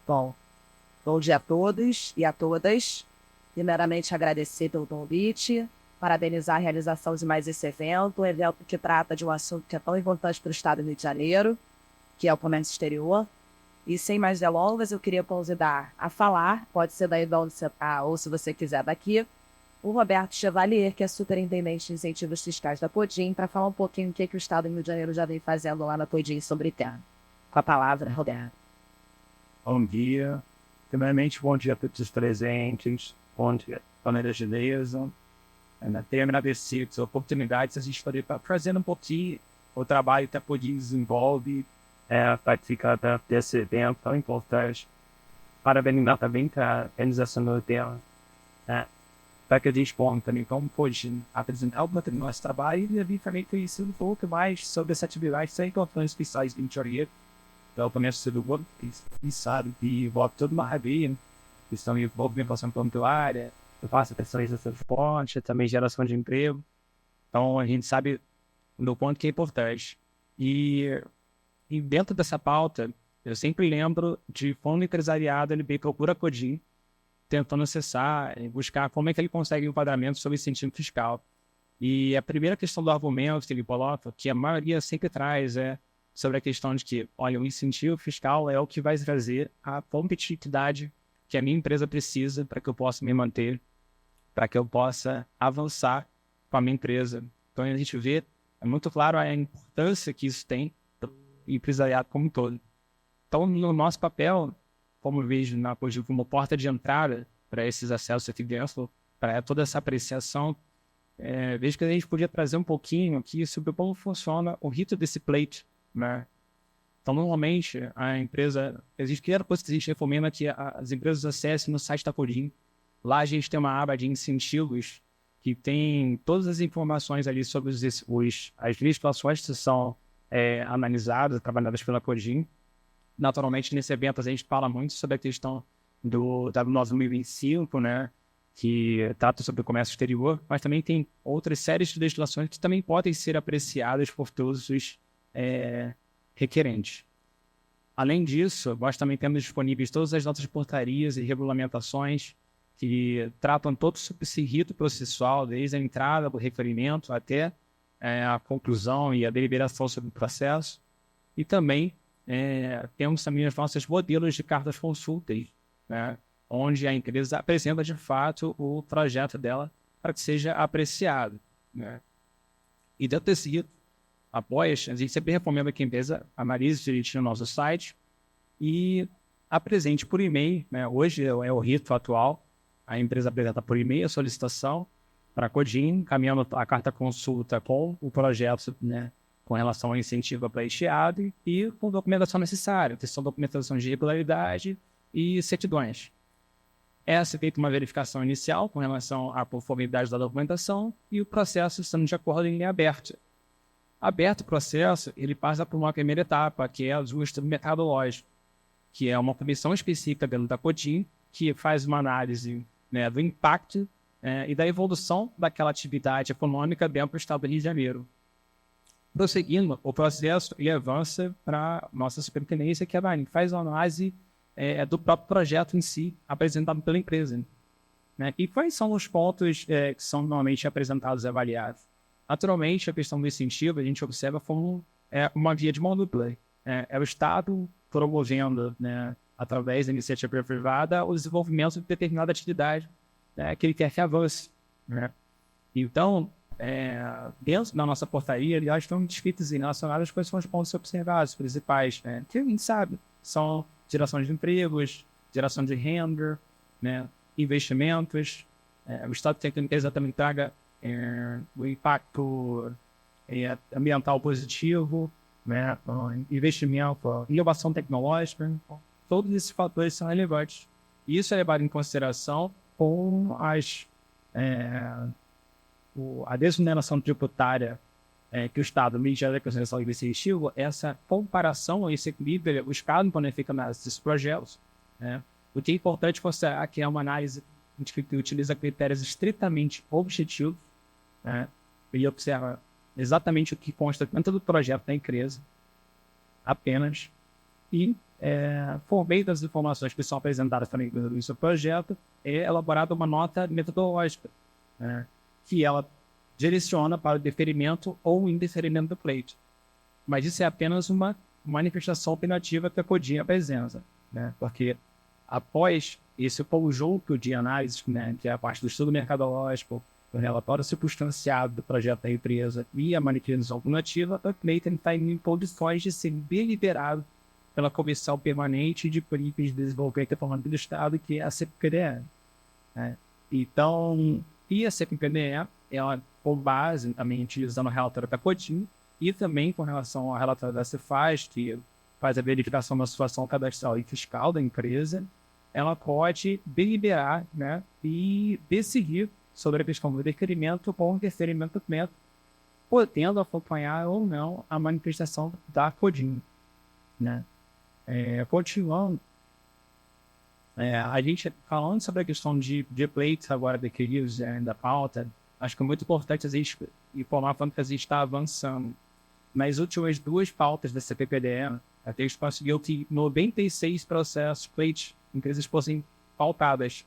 Bom, bom dia a todos e a todas. Primeiramente, agradecer pelo convite, parabenizar a realização de mais esse evento, um evento que trata de um assunto que é tão importante para o Estado do Rio de Janeiro, que é o comércio exterior. E sem mais delongas, eu queria convidar a falar, pode ser daí de onde você está, ou se você quiser daqui, o Roberto Chevalier, que é superintendente de incentivos fiscais da Podim, para falar um pouquinho o que o Estado do Rio de Janeiro já vem fazendo lá na Podim sobre terra. Com a palavra, Roberto. Bom dia. Primeiramente, bom dia a todos os presentes. Bom dia, família Gilesa. Tenho agradecido as oportunidades a gente poder estar trazendo um pouquinho o trabalho que a Podim desenvolve, participar desse evento tão importante. Parabenizar também a organização do tema, para que a gente possa também, como Podim, apresentar o nosso trabalho e vir também conhecer um pouco mais sobre essa atividade tão importante que faz em Janeiro. Então, começo do mundo, e sabe, e envolve toda uma rabeira, questão de movimentação pontuária, eu faço personalização de fonte, também geração de emprego. Então, a gente sabe do quanto que é importante. E dentro dessa pauta, eu sempre lembro de como o empresariado ele bem procura a Podim, tentando acessar e buscar como é que ele consegue um enquadramento sobre incentivo fiscal. E a primeira questão do argumento que ele coloca, que a maioria sempre traz, é sobre a questão de que, olha, o incentivo fiscal é o que vai trazer a competitividade que a minha empresa precisa para que eu possa me manter, para que eu possa avançar com a minha empresa. Então, a gente vê, é muito claro a importância que isso tem para o empresariado como um todo. Então, no nosso papel, como eu vejo na Podim como porta de entrada para esses acessos aqui dentro, para toda essa apreciação, vejo que a gente podia trazer um pouquinho aqui sobre como funciona o rito desse pleito, né? Então, normalmente, a empresa... Existe que a gente recomenda que as empresas acessem no site da Podim. Lá a gente tem uma aba de incentivos que tem todas as informações ali sobre as legislações que são analisadas, trabalhadas pela Podim. Naturalmente, nesse evento, a gente fala muito sobre a questão da 2025, né? Que trata sobre o comércio exterior, mas também tem outras séries de legislações que também podem ser apreciadas por todos os requerentes. Além disso, nós também temos disponíveis todas as nossas portarias e regulamentações que tratam todo sobre esse rito processual, desde a entrada do requerimento até a conclusão e a deliberação sobre o processo. E também temos também os nossos modelos de cartas consultas, né, onde a empresa apresenta de fato o projeto dela para que seja apreciado, né. E dentro desse rito, após, a gente sempre recomenda que a empresa analise direitinho no nosso site e apresente por e-mail, né? Hoje é o rito atual, a empresa apresenta por e-mail a solicitação para a Podim, encaminhando a carta consulta com o projeto, né, com relação ao incentivo pleiteado e com documentação necessária, que são documentação de regularidade e certidões. Essa é feita uma verificação inicial com relação à conformidade da documentação e o processo estando de acordo em linha aberta. Aberto o processo, ele passa por uma primeira etapa, que é o ajuste metodológico, que é uma comissão específica dentro da Podim, que faz uma análise, né, do impacto e da evolução daquela atividade econômica dentro do Estado do Rio de Janeiro. Prosseguindo, o processo ele avança para a nossa superintendência, que faz uma análise do próprio projeto em si, apresentado pela empresa, né? E quais são os pontos que são normalmente apresentados e avaliados? Naturalmente, a questão do incentivo a gente observa como uma via de mão dupla. É o Estado promovendo, né, através da iniciativa privada, o desenvolvimento de determinada atividade que ele quer que avance, né? Então, dentro da nossa portaria, aliás, estão descritos e relacionados quais são os pontos observados, principais, né, que a gente sabe, são geração de empregos, geração de renda, né, investimentos. O Estado tem que a empresa também traga o impacto ambiental positivo, né, investimento, inovação tecnológica. Todos esses fatores são relevantes. E isso é levado em consideração com a desoneração tributária que o Estado media da consideração desse incentivo, essa comparação, esse equilíbrio, o Estado quando ele fica nesses projetos, né, o que é importante considerar que é uma análise que utiliza critérios estritamente objetivos, né, e observa exatamente o que consta dentro do projeto da empresa, apenas, e, por meio das informações que são apresentadas também no seu projeto, é elaborada uma nota metodológica, né, que ela direciona para o deferimento ou indeferimento do pleito. Mas isso é apenas uma manifestação opinativa que a Codin apresenta, né, porque após esse conjunto de análises, né, que é a parte do estudo mercadológico, o relatório circunstanciado do projeto da empresa e a manifestação opinativa, o pleito está em condições de ser deliberado pela Comissão Permanente de Políticas de Desenvolvimento Econômico do Estado, que é a CPPDE. Né? Então, e a CPPDE, ela, com base também utilizando o relatório da Codin, e também com relação ao relatório da Cefaz, que faz a verificação da situação cadastral e fiscal da empresa, ela pode deliberar, né, e decidir sobre a questão do requerimento ou indeferimento do método, podendo acompanhar ou não a manifestação da Codin. Né? Continuando, a gente falando sobre a questão de pleitos agora requeridos da pauta, acho que é muito importante a gente informar quanto que a gente está avançando. Nas últimas 2 pautas da CPPDE, a gente conseguiu que 96 processos pleitos empresas fossem pautadas.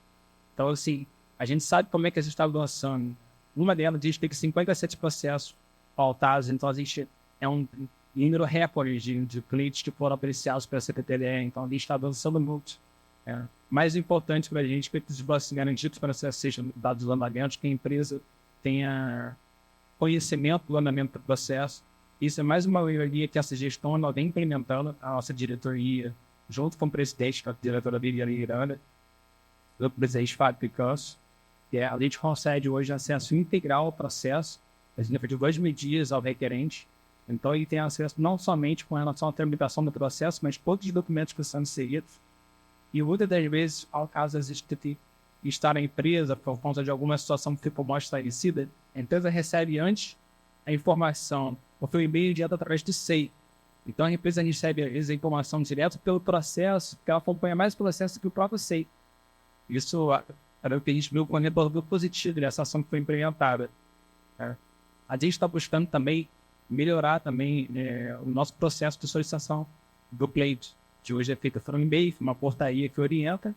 Então, assim, a gente sabe como é que a gente está avançando. Uma delas diz que tem 57 processos pautados, então a gente é um número recorde de pleitos que foram apreciados pela CPPDE, então a gente está avançando muito. Mais importante para a gente é que esses blocos garantidos para ser sejam dados os andamentos, que a empresa tenha conhecimento do andamento do processo. Isso é mais uma melhoria que essa gestão ela vem implementando, a nossa diretoria, junto com o presidente, a diretora Viviane Miranda, do presidente Fábio Picanso, que a gente concede hoje acesso integral ao processo, a gente de 2 dias ao requerente. Então, ele tem acesso não somente com relação à tramitação do processo, mas todos os documentos que são inseridos. E muitas das vezes, ao caso de estar na empresa por conta de alguma situação que ficou mal estabelecida, a empresa recebe antes a informação, porque o e-mail direto através do SEI. Então, a empresa recebe a informação direto pelo processo, porque ela acompanha mais o processo que o próprio SEI. Isso era o que a gente viu com o retorno positivo dessa ação que foi implementada. A gente está buscando também melhorar também o nosso processo de solicitação do pleito, que hoje é feito por um e-mail, uma portaria que orienta,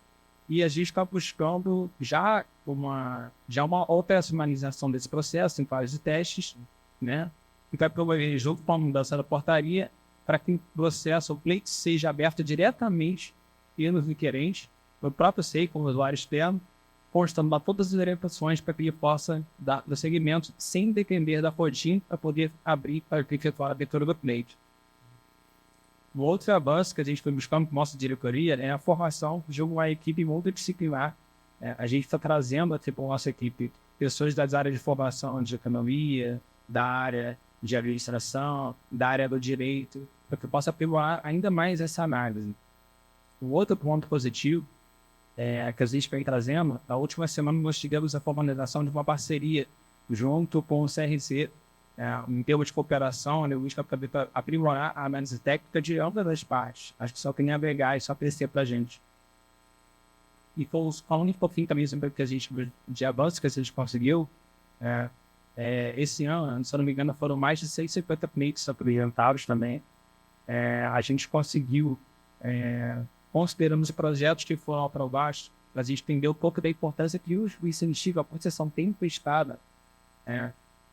e a gente está buscando já uma operacionalização desse processo em fase de testes, né? E vai promover junto com a mudança da portaria para que o processo, o pleito, seja aberto diretamente no requerente, no próprio SEI, como usuário externo, constando lá todas as orientações para que ele possa dar o segmento sem depender da Codin para poder abrir para efetuar a abertura do pleito. O outro avanço que a gente foi buscando com a nossa diretoria é a formação de uma equipe multidisciplinar. A gente está trazendo para a nossa equipe pessoas das áreas de formação de economia, da área de administração, da área do direito, para que possa aprimorar ainda mais essa análise. O outro ponto positivo que a gente vem trazendo, na última semana nós tivemos a formalização de uma parceria junto com o CRC, em termos de cooperação, para aprimorar a análise técnica de ambas as partes. Acho que só tem a agregar e só crescer para a gente. E falando um pouquinho também sobre que a gente, de avanço que a gente conseguiu, esse ano, se eu não me engano, foram mais de 150 pleitos apresentados também. A gente conseguiu, consideramos os projetos que foram aprovados, a gente entendeu um pouco da importância que o incentivo à concessão tem prestada.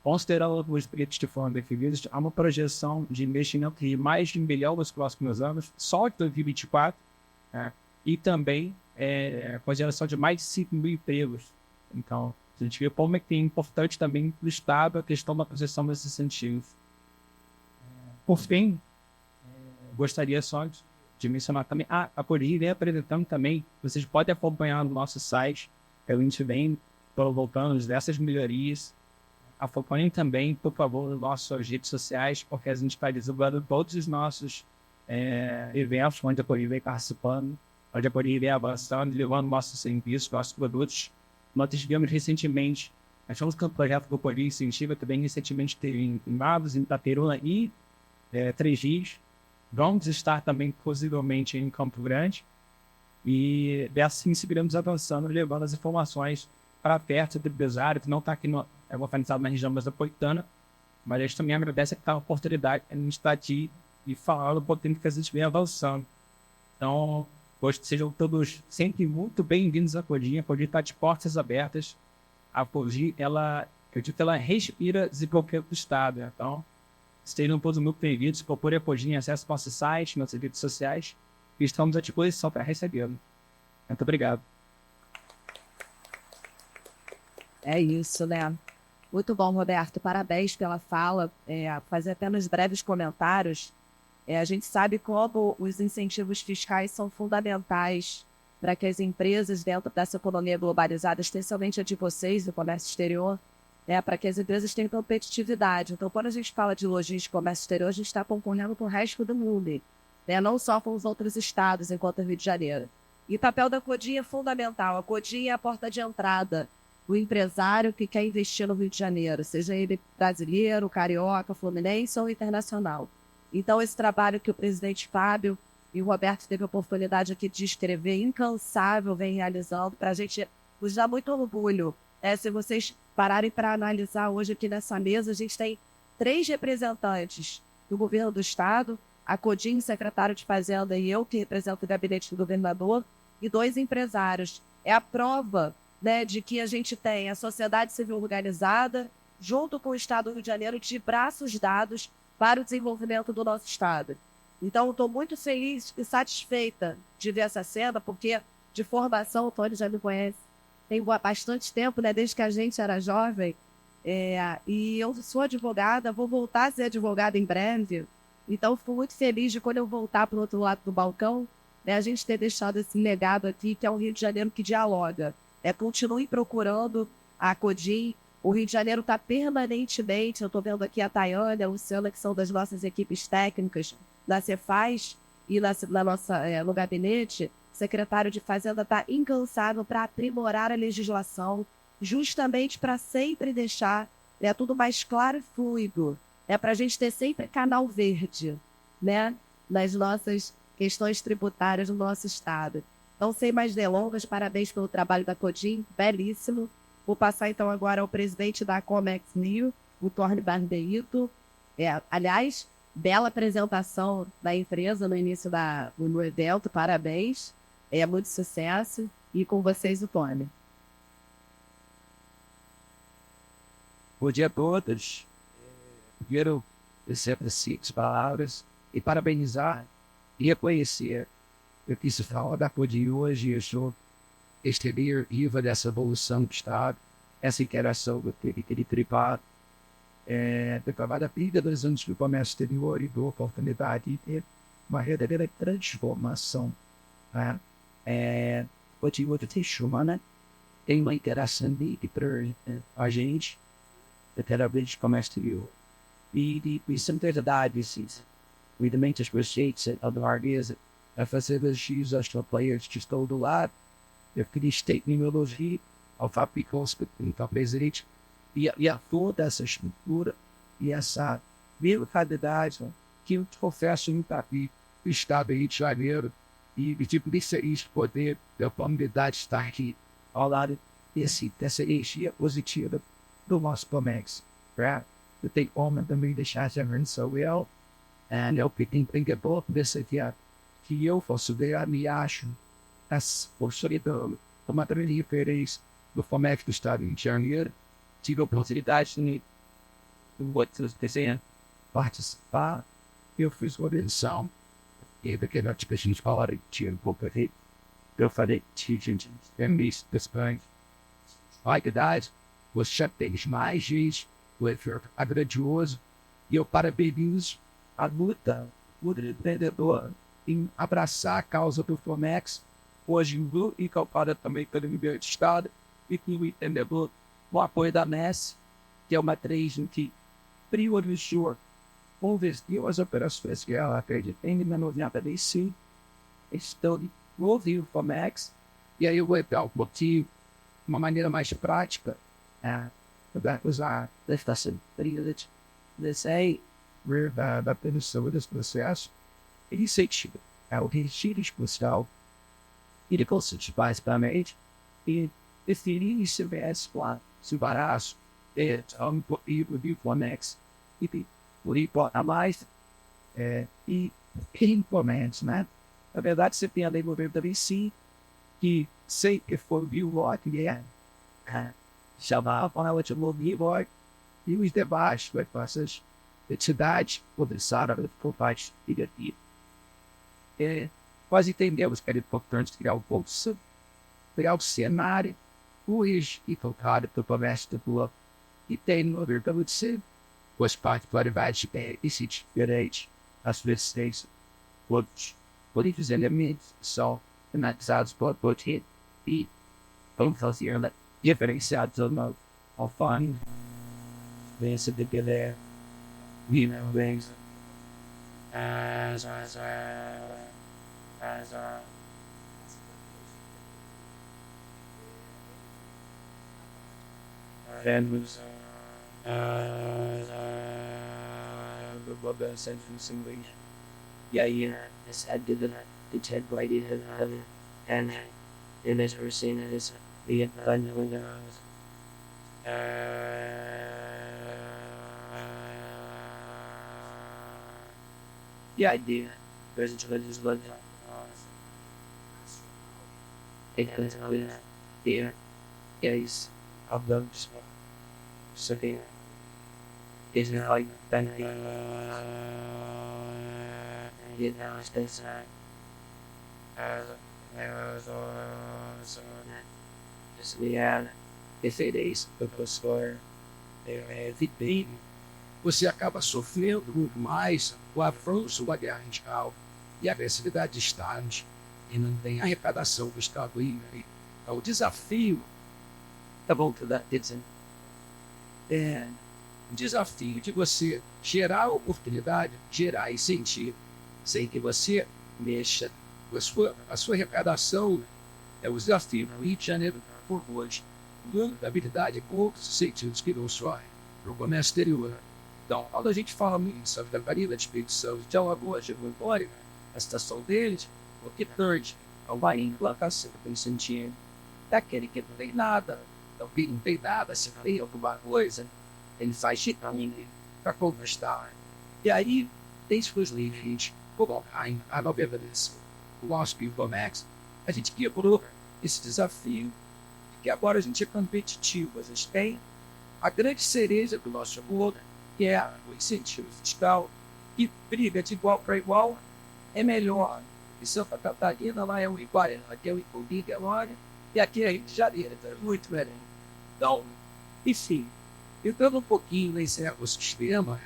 Considerando os projetos que foram definidos, há uma projeção de investimento de mais de 1 bilhão nos próximos anos, só de 2024, e também com a geração de mais de 5 mil empregos. Então, a gente vê como é que é importante também do Estado a questão da concessão desses incentivos. Por fim, gostaria só de mencionar também, a Codin vem apresentando também, vocês podem acompanhar no nosso site, a gente vem voltando dessas melhorias. Acompanhem também, por favor, nas nossas redes sociais, porque a gente está divulgando todos os nossos eventos onde a Codin vem participando, onde a Codin vem avançando, levando nossos serviços, nossos produtos. Nós tivemos recentemente, nós fomos com o projeto do Codin Incentiva, também recentemente em Magos, em Itaperuna e 3 Rios. Vamos estar também, possivelmente, em Campo Grande. E assim seguiremos avançando, levando as informações para perto do empresário, que não está aqui localizado na região metropolitana, mas a gente também agradece a oportunidade de a gente estar aqui e falar do pouco tempo que a gente vem avançando. Então, sejam todos sempre muito bem-vindos à Codinha. A Codinha está de portas abertas. A Codinha, eu digo que ela respira desenvolvimento do Estado. Então, estejam todos muito bem-vindos. Procure a Codinha, acesse nosso site, nossas redes sociais. E estamos à disposição para recebê-lo. Muito obrigado. É isso, né? Muito bom, Roberto. Parabéns pela fala. Fazer apenas breves comentários. A gente sabe como os incentivos fiscais são fundamentais para que as empresas dentro dessa economia globalizada, especialmente a de vocês, do comércio exterior, para que as empresas tenham competitividade. Então, quando a gente fala de logística e comércio exterior, a gente está concorrendo com o resto do mundo, não só com os outros estados, enquanto Rio de Janeiro. E o papel da Codinha é fundamental. A Codinha é a porta de entrada do empresário que quer investir no Rio de Janeiro, seja ele brasileiro, carioca, fluminense ou internacional. Então, esse trabalho que o presidente Fábio e o Roberto teve a oportunidade aqui de escrever, incansável, vem realizando, para a gente nos dá muito orgulho. Se vocês pararem para analisar hoje aqui nessa mesa, a gente tem 3 representantes do governo do Estado, a Codinha, secretário de Fazenda, e eu, que represento o gabinete do governador, e 2 empresários. É a prova, de que a gente tem a sociedade civil organizada, junto com o Estado do Rio de Janeiro, de braços dados para o desenvolvimento do nosso Estado. Então, estou muito feliz e satisfeita de ver essa cena, porque de formação, o Tony já me conhece, tem bastante tempo, desde que a gente era jovem, e eu sou advogada, vou voltar a ser advogada em breve, então fico muito feliz de quando eu voltar para o outro lado do balcão, a gente ter deixado esse legado aqui, que é um Rio de Janeiro que dialoga. Continue procurando a Codinha. O Rio de Janeiro está permanentemente, eu estou vendo aqui a Tayane, a Luciana, que são das nossas equipes técnicas da Cefaz e no gabinete, o secretário de Fazenda está incansável para aprimorar a legislação, justamente para sempre deixar tudo mais claro e fluido, para a gente ter sempre canal verde, nas nossas questões tributárias do nosso Estado. Então, sem mais delongas, parabéns pelo trabalho da Codinha, belíssimo. Vou passar, então, agora ao presidente da Comex New, o Tony Barbeito. Aliás, bela apresentação da empresa no início do evento, parabéns. Muito sucesso. E com vocês, o Tony. Bom dia a todos. Primeiro, sempre as palavras e parabenizar e reconhecer. Eu quis falar da Codinha hoje, eu sou exterior viva dessa evolução do Estado, essa interação que ele tripado. Eu trabalho há 32 anos no comércio exterior e dou oportunidade de ter uma verdadeira transformação. Codinha hoje tem chama, tem uma interação para a gente, literalmente, comércio exterior. E são verdades, evidentemente, as receitas da Argesa, a fazer as X, as players que estão do lado, eu queria tecnologia, ao fabricar talvez e a toda essa estrutura e essa mentalidade que eu confesso muito aqui no Estado do Rio de Janeiro e por isso poder da comunidade estar aqui ao lado dessa energia positiva do nosso Comex. Eu tenho como também deixar essa menção eu, e eu tenho bom dessa aqui, que eu posso ver, me acho, por solidão, uma grande referência do Comex do Estado do Rio de Janeiro. Tive a oportunidade de participar. Eu fiz uma menção, e porque nós a gente falaram que tinha um pouco de eu falei, tinha isso, questões. A idade, os chapéus mais gente, o efeito grandioso, e eu parabenizo a luta, o empreendedor, em abraçar a causa do Comex, hoje e calcada também pelo governo de Estado, e que o empreendedor, o apoio da MES, que é uma três que priorizou, investiu as operações que ela acredita em 1995, estão de ouvir o Comex, e aí eu vou dar o motivo, uma maneira mais prática, usar a estação da produção desse processo, incentiva o regime especial e depois se faz basicamente e definir se tivesse lá se baraço um pouquinho de Comex e por aí a mais e importante, Na verdade, você tem a lei 90.5, que sempre foi biológico, chamava ela de biológico, e os debates com essas entidades começaram a formar filha. Nós entendemos que era importante criar um bolsa, criar um cenário, hoje e tocado pelo comércio do bloco, e tem no mercado de ser, as particularidades diferentes, as vezes, outros elementos são analisados por poder e vamos fazer diferenciados ao fã. Vença de Pelé, Vina Vença, e aí, essa dúvida de ter guardado and is seen as the idea there's a tremendous blood here is of those severe is like then it has this você acaba sofrendo muito mais o avanço da guerra mundial e a agressividade de Estados e não tem a arrecadação do Estado livre. Então, o desafio tá bom que dá é o desafio de você gerar oportunidade, gerar incentivo, sem que você mexa a sua arrecadação. É o desafio no Rio de Janeiro por hoje. Da habilidade com outros sentidos que não só para o comércio exterior. Então, quando a gente fala muito sobre a Marília de Expedição de Alagoas de Vitória, a estação deles, o que perde ao Bahia, a sempre tem sentido. Daquele que não tem nada, então que não tem nada, se tem alguma coisa, ele faz de caminho para conquistar. E aí, tem suas livres, colocar a novela desse, o Wasp e o Comex, a gente quebrou esse desafio, que agora a gente é competitivo, a gente tem a grande cereja do nosso bolo, que é o incentivo fiscal, que briga de igual para igual, é melhor. Em Santa Catarina, lá é o Iguarema, aqui é o Icobiga agora, e aqui é o Rio de Janeiro, é muito melhor. Então, enfim, entrando um pouquinho nesse ecossistema,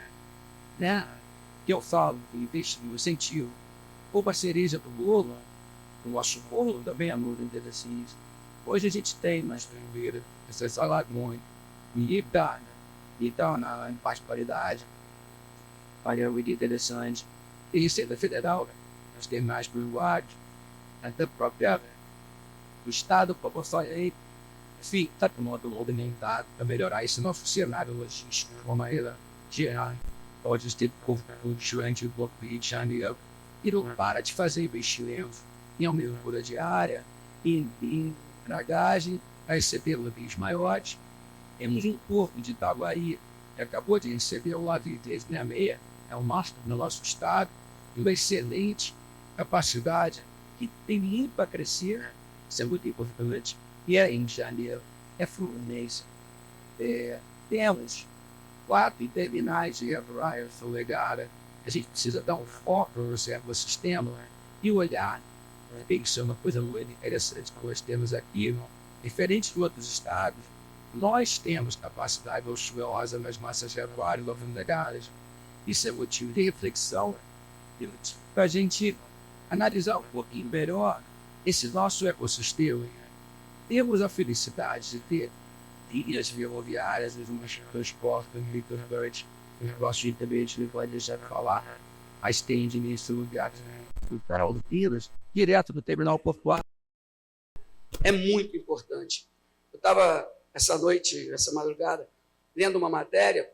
né, que eu falo, que investe no incentivo, como a cereja do bolo, o nosso bolo também é muito interessante. Hoje a gente tem mais primeira, essa saladões, e tá na particularidade, olha, muito interessante. E Receita Federal, nós temos mais prioridade, até própria o Estado proporciona aí, enfim, está tomando movimentado para melhorar esse nosso cenário logístico de uma maneira geral. Pode ter povo durante o bloco do Rio de Janeiro e não para de fazer investimento em aumento diária, em dragagem, a receber navios maiores. Temos um porto de Itaguaí, que acabou de receber o navio 366, é o máximo no nosso estado, e uma excelente capacidade que tem muito para crescer, isso é muito importante. E é em janeiro, é Fluminense. Temos 4 terminais de Air legada. A gente precisa dar um foco no nosso ecossistema e olhar. Isso é uma coisa muito interessante que nós temos aqui. Diferente de outros estados, nós temos capacidade monstruosa nas massas de aquário legadas. Isso é motivo de reflexão para a gente analisar um pouquinho melhor esse nosso ecossistema. Temos a felicidade de ter linhas ferroviárias, os transportes, os negócios de também, a gente não pode deixar de falar, mas tem de nesse lugar do canal do Pilas, direto do terminal portuário. É muito importante. Eu estava essa noite, essa madrugada, lendo uma matéria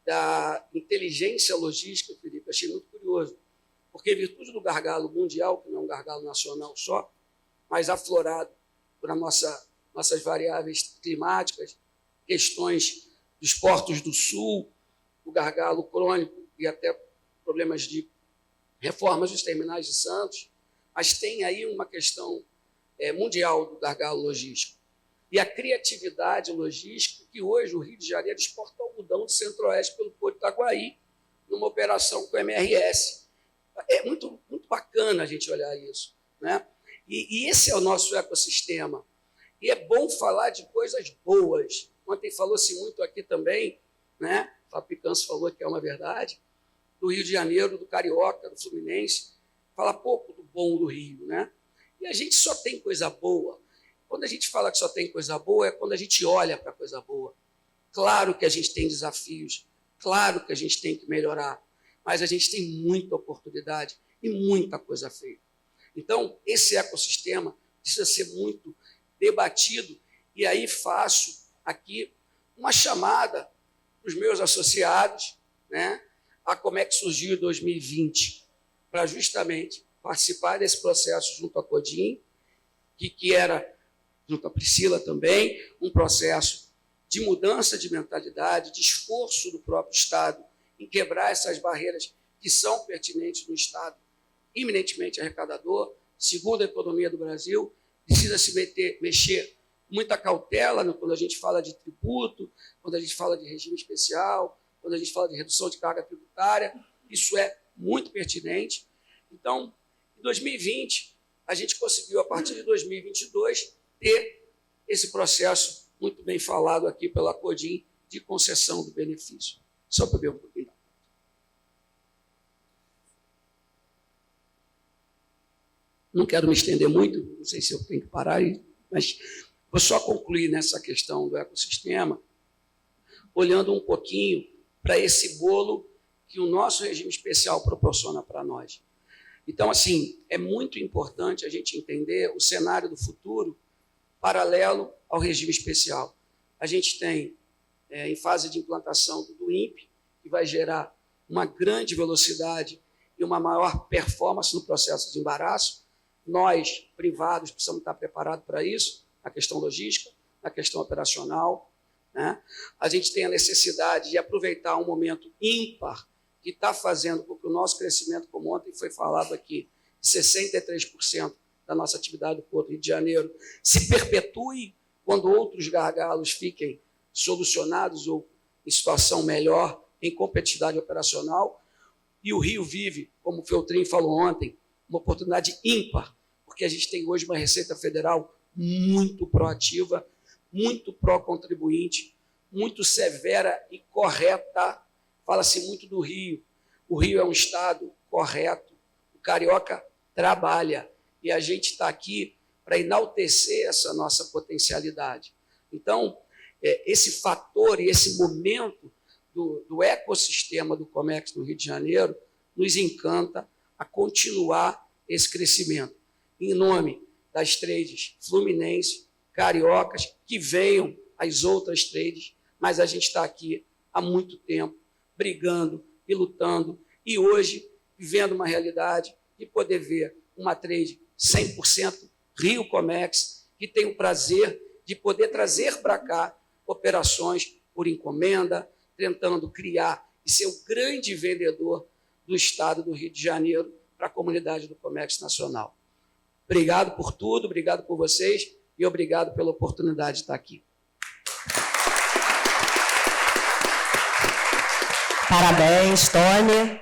da inteligência logística, Felipe, achei muito curioso, porque em virtude do gargalo mundial, que não é um gargalo nacional só, mas aflorado por nossas variáveis climáticas, questões dos portos do sul, o gargalo crônico e até problemas de reformas dos terminais de Santos, mas tem aí uma questão mundial do gargalo logístico. E a criatividade logística, que hoje o Rio de Janeiro exporta algodão do Centro-Oeste pelo Porto de Itaguaí, numa operação com o MRS. É muito, muito bacana a gente olhar isso, né? E esse é o nosso ecossistema. E é bom falar de coisas boas. Ontem falou-se muito aqui também, né? O Fábio Picanço falou que é uma verdade, do Rio de Janeiro, do Carioca, do Fluminense. Fala pouco do bom do Rio, né? E a gente só tem coisa boa. Quando a gente fala que só tem coisa boa, é quando a gente olha para a coisa boa. Claro que a gente tem desafios, claro que a gente tem que melhorar, mas a gente tem muita oportunidade e muita coisa feita. Então, esse ecossistema precisa ser muito debatido, e aí faço aqui uma chamada para os meus associados, né, a como é que surgiu em 2020, para justamente participar desse processo junto à CODIM, que era, junto à Priscila também, um processo de mudança de mentalidade, de esforço do próprio Estado em quebrar essas barreiras que são pertinentes no Estado, eminentemente arrecadador, segundo a economia do Brasil, precisa se mexer com muita cautela quando a gente fala de tributo, quando a gente fala de regime especial, quando a gente fala de redução de carga tributária, isso é muito pertinente. Então, em 2020, a gente conseguiu, a partir de 2022, ter esse processo muito bem falado aqui pela CODIM de concessão do benefício. Só para ver um pouquinho. Não quero me estender muito, não sei se eu tenho que parar, mas vou só concluir nessa questão do ecossistema, olhando um pouquinho para esse bolo que o nosso regime especial proporciona para nós. Então, assim, é muito importante a gente entender o cenário do futuro paralelo ao regime especial. A gente tem, em fase de implantação do INPE, que vai gerar uma grande velocidade e uma maior performance no processo de embaraço. Nós, privados, precisamos estar preparados para isso, na questão logística, na questão operacional, né? A gente tem a necessidade de aproveitar um momento ímpar que está fazendo com que o nosso crescimento, como ontem foi falado aqui, de 63% da nossa atividade do Porto do Rio de Janeiro, se perpetue quando outros gargalos fiquem solucionados ou em situação melhor, em competitividade operacional. E o Rio vive, como o Feltrin falou ontem, uma oportunidade ímpar, porque a gente tem hoje uma Receita Federal muito proativa, muito pró-contribuinte, muito severa e correta. Fala-se muito do Rio. O Rio é um estado correto, o carioca trabalha, e a gente está aqui para enaltecer essa nossa potencialidade. Então, esse fator e esse momento do ecossistema do Comex no Rio de Janeiro nos encanta a continuar esse crescimento. Em nome das trades Fluminense, cariocas, que venham as outras trades, mas a gente está aqui há muito tempo, brigando e lutando, e hoje vivendo uma realidade de poder ver uma trade 100% Rio Comex, que tem o prazer de poder trazer para cá operações por encomenda, tentando criar e ser o grande vendedor do Estado do Rio de Janeiro para a comunidade do comércio nacional. Obrigado por tudo, obrigado por vocês e obrigado pela oportunidade de estar aqui. Parabéns, Tony.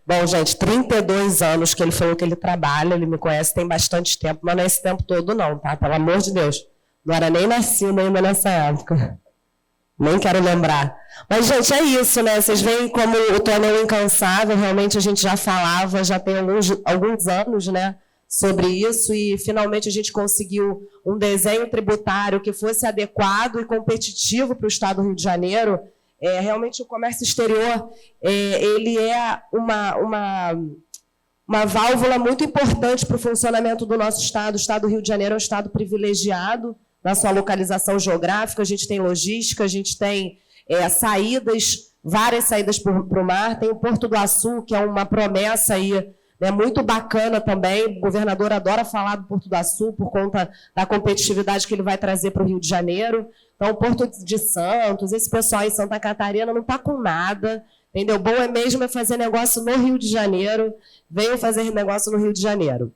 Bom, gente, 32 anos que ele falou que ele trabalha, ele me conhece tem bastante tempo, mas não é esse tempo todo não, tá? Pelo amor de Deus. Não era nem nascido ainda nessa época. Nem quero lembrar. Mas, gente, é isso, né? Vocês veem como o Tony é um incansável, realmente a gente já falava, já tem alguns anos, né, sobre isso, e finalmente a gente conseguiu um desenho tributário que fosse adequado e competitivo para o Estado do Rio de Janeiro. Realmente o comércio exterior, ele é uma válvula muito importante para o funcionamento do nosso Estado. O Estado do Rio de Janeiro é um Estado privilegiado na sua localização geográfica, a gente tem logística, a gente tem saídas, várias saídas para o mar, tem o Porto do Açu, que é uma promessa aí, né, muito bacana também. O governador adora falar do Porto do Açu por conta da competitividade que ele vai trazer para o Rio de Janeiro. Então, o Porto de Santos, esse pessoal em Santa Catarina não está com nada, entendeu? Bom mesmo é fazer negócio no Rio de Janeiro, venham fazer negócio no Rio de Janeiro.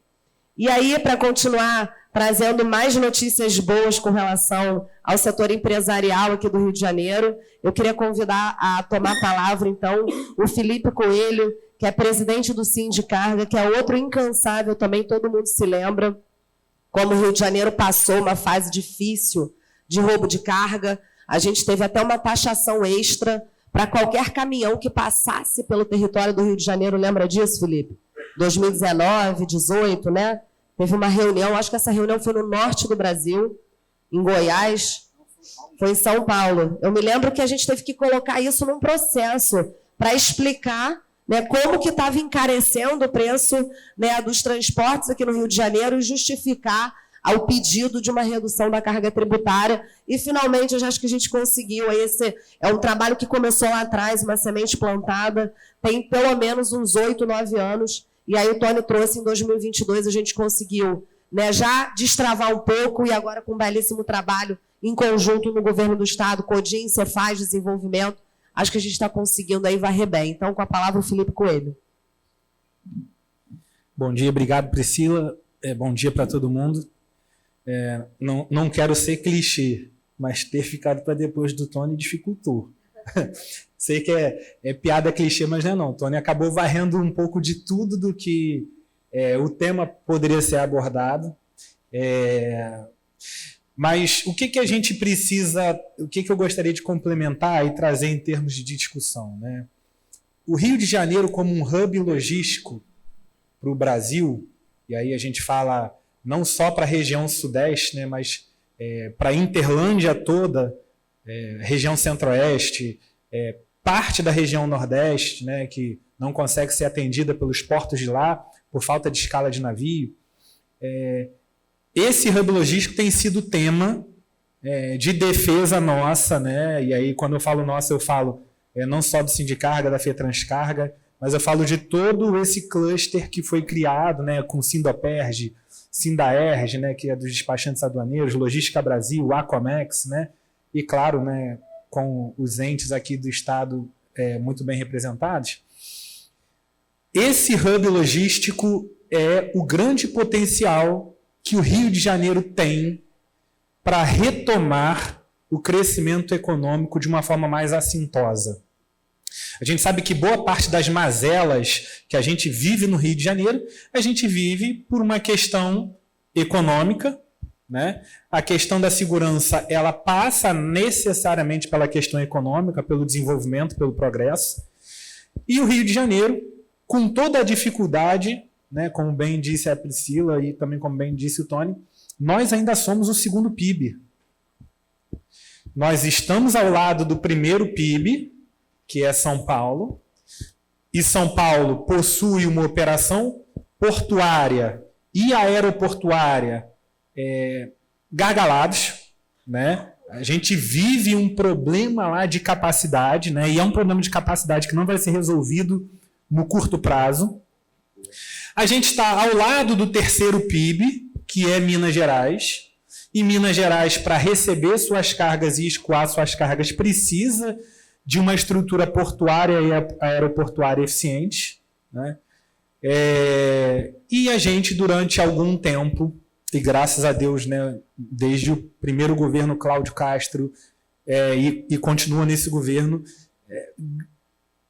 E aí, para continuar trazendo mais notícias boas com relação ao setor empresarial aqui do Rio de Janeiro, eu queria convidar a tomar a palavra, então, o Felipe Coelho, que é presidente do Sindicarga, que é outro incansável também, todo mundo se lembra, como o Rio de Janeiro passou uma fase difícil de roubo de carga. A gente teve até uma taxação extra para qualquer caminhão que passasse pelo território do Rio de Janeiro. Lembra disso, Felipe? 2019, 2018, né? Teve uma reunião, acho que essa reunião foi no norte do Brasil, em Goiás, foi em São Paulo. Eu me lembro que a gente teve que colocar isso num processo para explicar, né, como que estava encarecendo o preço, né, dos transportes aqui no Rio de Janeiro e justificar ao pedido de uma redução da carga tributária. E, finalmente, eu acho que a gente conseguiu. Esse é um trabalho que começou lá atrás, uma semente plantada, tem pelo menos uns 8, 9 anos, e aí o Tony trouxe em 2022, a gente conseguiu, né, já destravar um pouco, e agora com um belíssimo trabalho em conjunto no governo do Estado, CODIN, Cefaz, Desenvolvimento, acho que a gente está conseguindo aí varrer bem. Então, com a palavra, o Felipe Coelho. Bom dia, obrigado, Priscila. Bom dia para todo mundo. Não quero ser clichê, mas ter ficado para depois do Tony dificultou. Sei que é piada clichê, mas não é não. O Tony acabou varrendo um pouco de tudo do que o tema poderia ser abordado. Mas o que a gente precisa, o que eu gostaria de complementar e trazer em termos de discussão, né? O Rio de Janeiro como um hub logístico para o Brasil, e aí a gente fala não só para a região sudeste, né, mas para a Interlândia toda, região centro-oeste, parte da região nordeste, né, que não consegue ser atendida pelos portos de lá, por falta de escala de navio. Esse hub logístico tem sido tema de defesa nossa, né? E aí, quando eu falo nossa, eu falo não só do Sindicarga, da FETranscarga, mas eu falo de todo esse cluster que foi criado, né, com Sindoperg, Sindaerg, né, que é dos despachantes aduaneiros, Logística Brasil, Aquamex, né, e claro, né, com os entes aqui do Estado muito bem representados. Esse hub logístico é o grande potencial que o Rio de Janeiro tem para retomar o crescimento econômico de uma forma mais assintosa. A gente sabe que boa parte das mazelas que a gente vive no Rio de Janeiro, a gente vive por uma questão econômica, né? A questão da segurança, ela passa necessariamente pela questão econômica, pelo desenvolvimento, pelo progresso. E o Rio de Janeiro, com toda a dificuldade, né, como bem disse a Priscila e também como bem disse o Tony, nós ainda somos o segundo PIB. Nós estamos ao lado do primeiro PIB, que é São Paulo, e São Paulo possui uma operação portuária e aeroportuária gargalados, né? A gente vive um problema lá de capacidade, né? E é um problema de capacidade que não vai ser resolvido no curto prazo. A gente está ao lado do terceiro PIB, que é Minas Gerais, e Minas Gerais, para receber suas cargas e escoar suas cargas, precisa de uma estrutura portuária e aeroportuária eficiente, né? E a gente, durante algum tempo, e graças a Deus, né, desde o primeiro governo Cláudio Castro e continua nesse governo,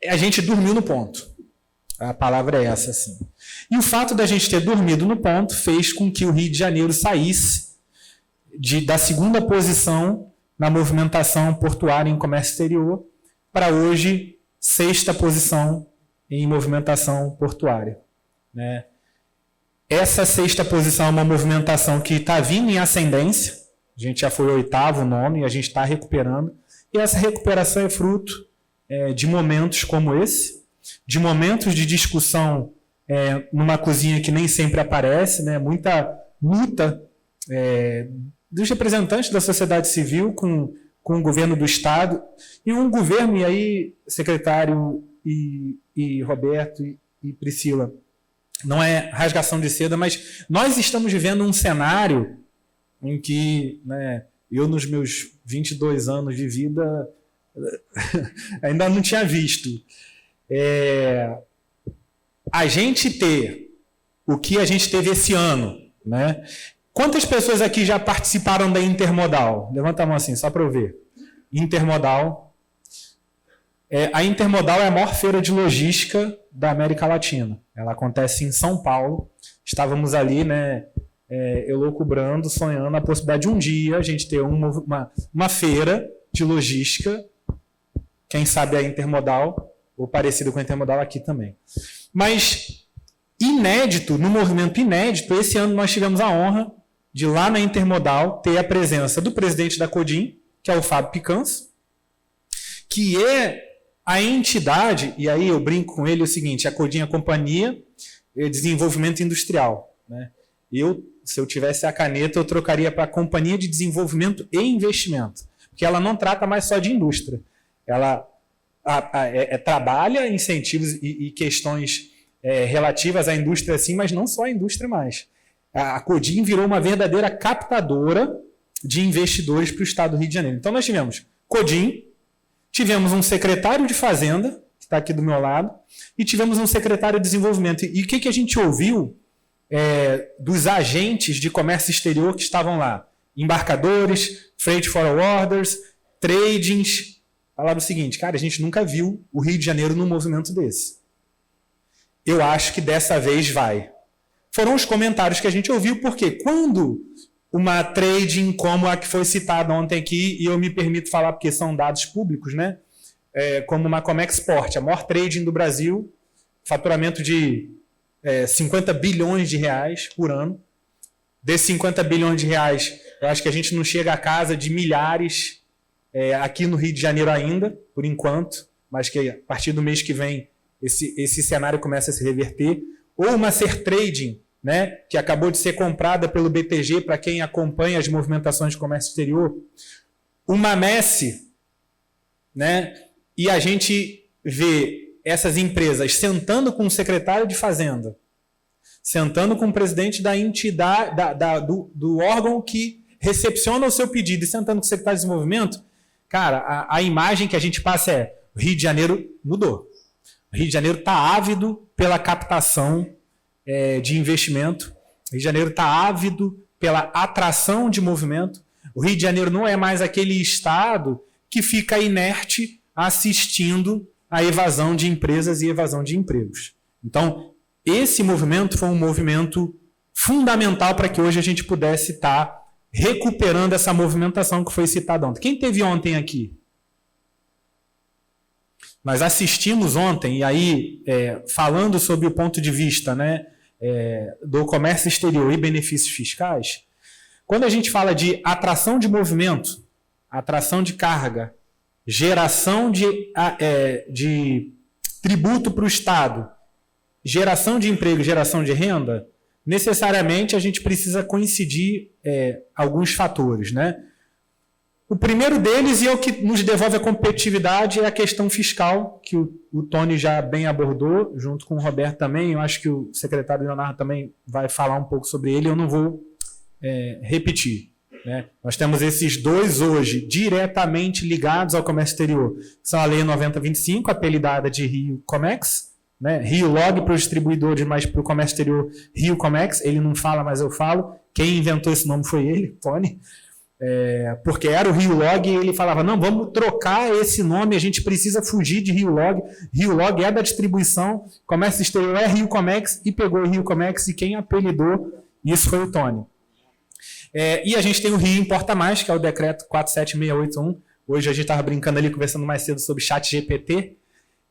a gente dormiu no ponto. A palavra é essa, assim. E o fato da gente ter dormido no ponto fez com que o Rio de Janeiro saísse da segunda posição na movimentação portuária em comércio exterior para hoje sexta posição em movimentação portuária, né? Essa sexta posição é uma movimentação que está vindo em ascendência. A gente já foi o oitavo, nono, e a gente está recuperando. E essa recuperação é fruto de momentos como esse, de momentos de discussão numa cozinha que nem sempre aparece, né? Muita luta dos representantes da sociedade civil com o governo do Estado, e um governo, e aí, secretário e Roberto e Priscila, não é rasgação de seda, mas nós estamos vivendo um cenário em que, né, eu, nos meus 22 anos de vida, ainda não tinha visto. A gente ter o que a gente teve esse ano, né? Quantas pessoas aqui já participaram da Intermodal? Levanta a mão assim, só para eu ver. Intermodal. A Intermodal é a maior feira de logística da América Latina. Ela acontece em São Paulo. Estávamos ali, né, elucubrando, sonhando a possibilidade de um dia a gente ter uma feira de logística, quem sabe a Intermodal, ou parecido com a Intermodal aqui também. Mas, inédito, no movimento inédito, esse ano nós tivemos a honra de lá na Intermodal ter a presença do presidente da Codim, que é o Fábio Picanso, que é a entidade, e aí eu brinco com ele o seguinte, a Codim é a Companhia de Desenvolvimento Industrial, né? Se eu tivesse a caneta, eu trocaria para a Companhia de Desenvolvimento e Investimento, porque ela não trata mais só de indústria. Ela trabalha incentivos e questões relativas à indústria, sim, mas não só a indústria mais. A Codim virou uma verdadeira captadora de investidores para o estado do Rio de Janeiro. Então nós tivemos Codim, tivemos um secretário de Fazenda, que está aqui do meu lado, e tivemos um secretário de Desenvolvimento. E o que a gente ouviu dos agentes de comércio exterior que estavam lá? Embarcadores, freight forwarders, tradings. Falaram o seguinte, cara, a gente nunca viu o Rio de Janeiro num movimento desse. Eu acho que dessa vez vai. Foram os comentários que a gente ouviu, porque quando uma trading como a que foi citada ontem aqui, e eu me permito falar porque são dados públicos, né? Como uma Comexport, a maior trading do Brasil, faturamento de 50 bilhões de reais por ano. Desses 50 bilhões de reais, eu acho que a gente não chega à casa de milhares aqui no Rio de Janeiro ainda, por enquanto, mas que a partir do mês que vem esse cenário começa a se reverter. Ou uma Ser Trading, né, que acabou de ser comprada pelo BTG, para quem acompanha as movimentações de comércio exterior. Uma Messi, né, e a gente vê essas empresas sentando com o secretário de Fazenda, sentando com o presidente da entidade, do órgão que recepciona o seu pedido e sentando com o secretário de Desenvolvimento. Cara, a imagem que a gente passa é: o Rio de Janeiro mudou. O Rio de Janeiro está ávido pela captação de investimento. O Rio de Janeiro está ávido pela atração de movimento. O Rio de Janeiro não é mais aquele estado que fica inerte assistindo a evasão de empresas e evasão de empregos. Então, esse movimento foi um movimento fundamental para que hoje a gente pudesse estar recuperando essa movimentação que foi citada ontem. Quem teve ontem aqui? Nós assistimos ontem, e aí, falando sobre o ponto de vista, né, do comércio exterior e benefícios fiscais, quando a gente fala de atração de movimento, atração de carga, geração de tributo para o Estado, geração de emprego, geração de renda, necessariamente a gente precisa coincidir alguns fatores, né? O primeiro deles, e é o que nos devolve a competitividade, é a questão fiscal, que o Tony já bem abordou, junto com o Roberto também. Eu acho que o secretário Leonardo também vai falar um pouco sobre ele, eu não vou repetir, né? Nós temos esses dois hoje diretamente ligados ao comércio exterior. São a Lei 9025, apelidada de Rio Comex, né? Rio Log para os distribuidores, mas para o comércio exterior, Rio Comex. Ele não fala, mas eu falo. Quem inventou esse nome foi ele, Tony. Porque era o Rio Log e ele falava, não, vamos trocar esse nome, a gente precisa fugir de Rio Log. Rio Log é da distribuição, comércio exterior é Rio Comex, e pegou o Rio Comex, e quem apelidou isso foi o Tony. E a gente tem o Rio Importa Mais, que é o decreto 47681. Hoje a gente estava brincando ali, conversando mais cedo sobre ChatGPT,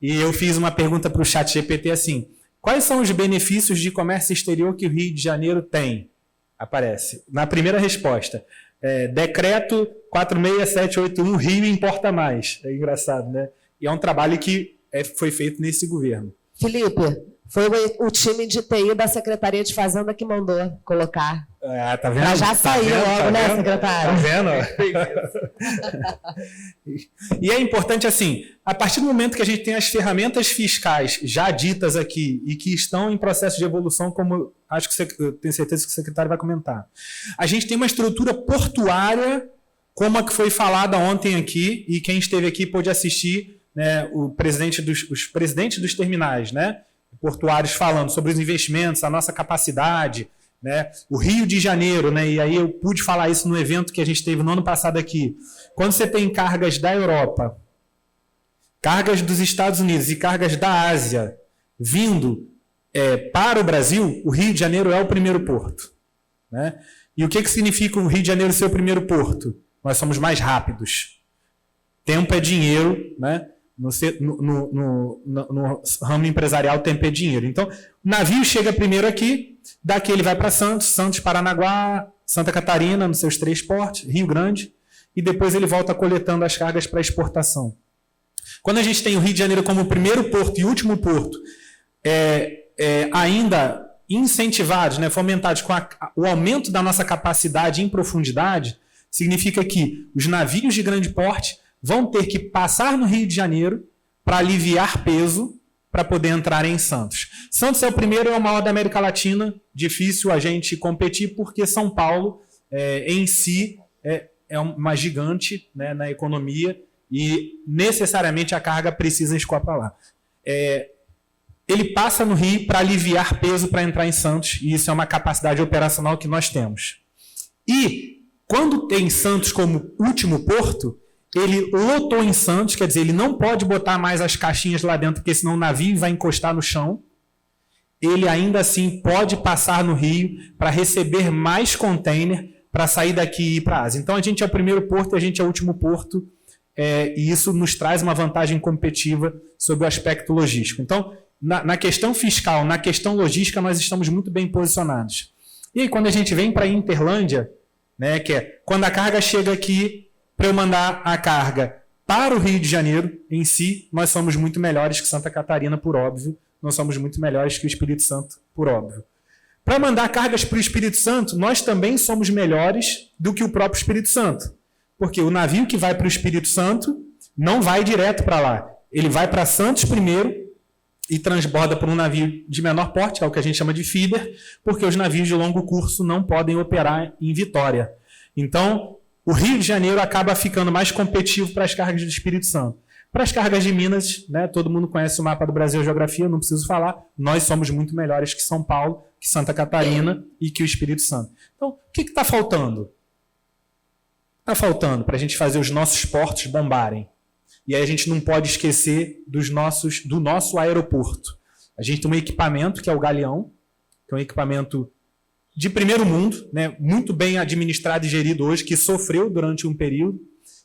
e eu fiz uma pergunta para o ChatGPT assim: quais são os benefícios de comércio exterior que o Rio de Janeiro tem? Aparece. Na primeira resposta, decreto 46781, Rio Importa Mais. É engraçado, né? E é um trabalho que foi feito nesse governo. Felipe, foi o time de TI da Secretaria de Fazenda que mandou colocar. Tá vendo? Ela já saiu logo, né, secretário? Tá vendo? E é importante, assim, a partir do momento que a gente tem as ferramentas fiscais já ditas aqui e que estão em processo de evolução, como acho que eu tenho certeza que o secretário vai comentar, a gente tem uma estrutura portuária como a que foi falada ontem aqui, e quem esteve aqui pôde assistir, né, os presidentes dos terminais, né? portuários falando sobre os investimentos, a nossa capacidade, né? O Rio de Janeiro, né? E aí eu pude falar isso no evento que a gente teve no ano passado aqui. Quando você tem cargas da Europa, cargas dos Estados Unidos e cargas da Ásia vindo para o Brasil, o Rio de Janeiro é o primeiro porto, né? E o que significa o Rio de Janeiro ser o primeiro porto? Nós somos mais rápidos. Tempo é dinheiro, né? No ramo empresarial, tempo é dinheiro. Então, o navio chega primeiro aqui, daqui ele vai para Santos, Paranaguá, Santa Catarina, nos seus 3 portos, Rio Grande, e depois ele volta coletando as cargas para exportação. Quando a gente tem o Rio de Janeiro como o primeiro porto e último porto, ainda incentivados, né, fomentados com o aumento da nossa capacidade em profundidade, significa que os navios de grande porte vão ter que passar no Rio de Janeiro para aliviar peso para poder entrar em Santos. Santos é o primeiro e é o maior da América Latina. Difícil a gente competir porque São Paulo em si é uma gigante, né, na economia e necessariamente a carga precisa escoar para lá. Ele passa no Rio para aliviar peso para entrar em Santos e isso é uma capacidade operacional que nós temos. E quando tem Santos como último porto, ele lotou em Santos, quer dizer, ele não pode botar mais as caixinhas lá dentro, porque senão o navio vai encostar no chão. Ele ainda assim pode passar no Rio para receber mais container para sair daqui e ir para a Ásia. Então a gente é o primeiro porto e a gente é o último porto, e isso nos traz uma vantagem competitiva sobre o aspecto logístico. Então, na questão fiscal, na questão logística, nós estamos muito bem posicionados. E aí, quando a gente vem para a Interlândia, né, que é quando a carga chega aqui, para eu mandar a carga para o Rio de Janeiro em si, nós somos muito melhores que Santa Catarina, por óbvio. Nós somos muito melhores que o Espírito Santo, por óbvio. Para mandar cargas para o Espírito Santo, nós também somos melhores do que o próprio Espírito Santo. Porque o navio que vai para o Espírito Santo não vai direto para lá. Ele vai para Santos primeiro e transborda por um navio de menor porte, que é o que a gente chama de feeder, porque os navios de longo curso não podem operar em Vitória. Então, o Rio de Janeiro acaba ficando mais competitivo para as cargas do Espírito Santo. Para as cargas de Minas, né, todo mundo conhece o mapa do Brasil, a geografia, não preciso falar, nós somos muito melhores que São Paulo, que Santa Catarina e que o Espírito Santo. Então, o que está faltando? Está faltando para a gente fazer os nossos portos bombarem. E aí a gente não pode esquecer do nosso aeroporto. A gente tem um equipamento, que é o Galeão, que é um equipamento de primeiro mundo, né, muito bem administrado e gerido hoje, que sofreu durante um período,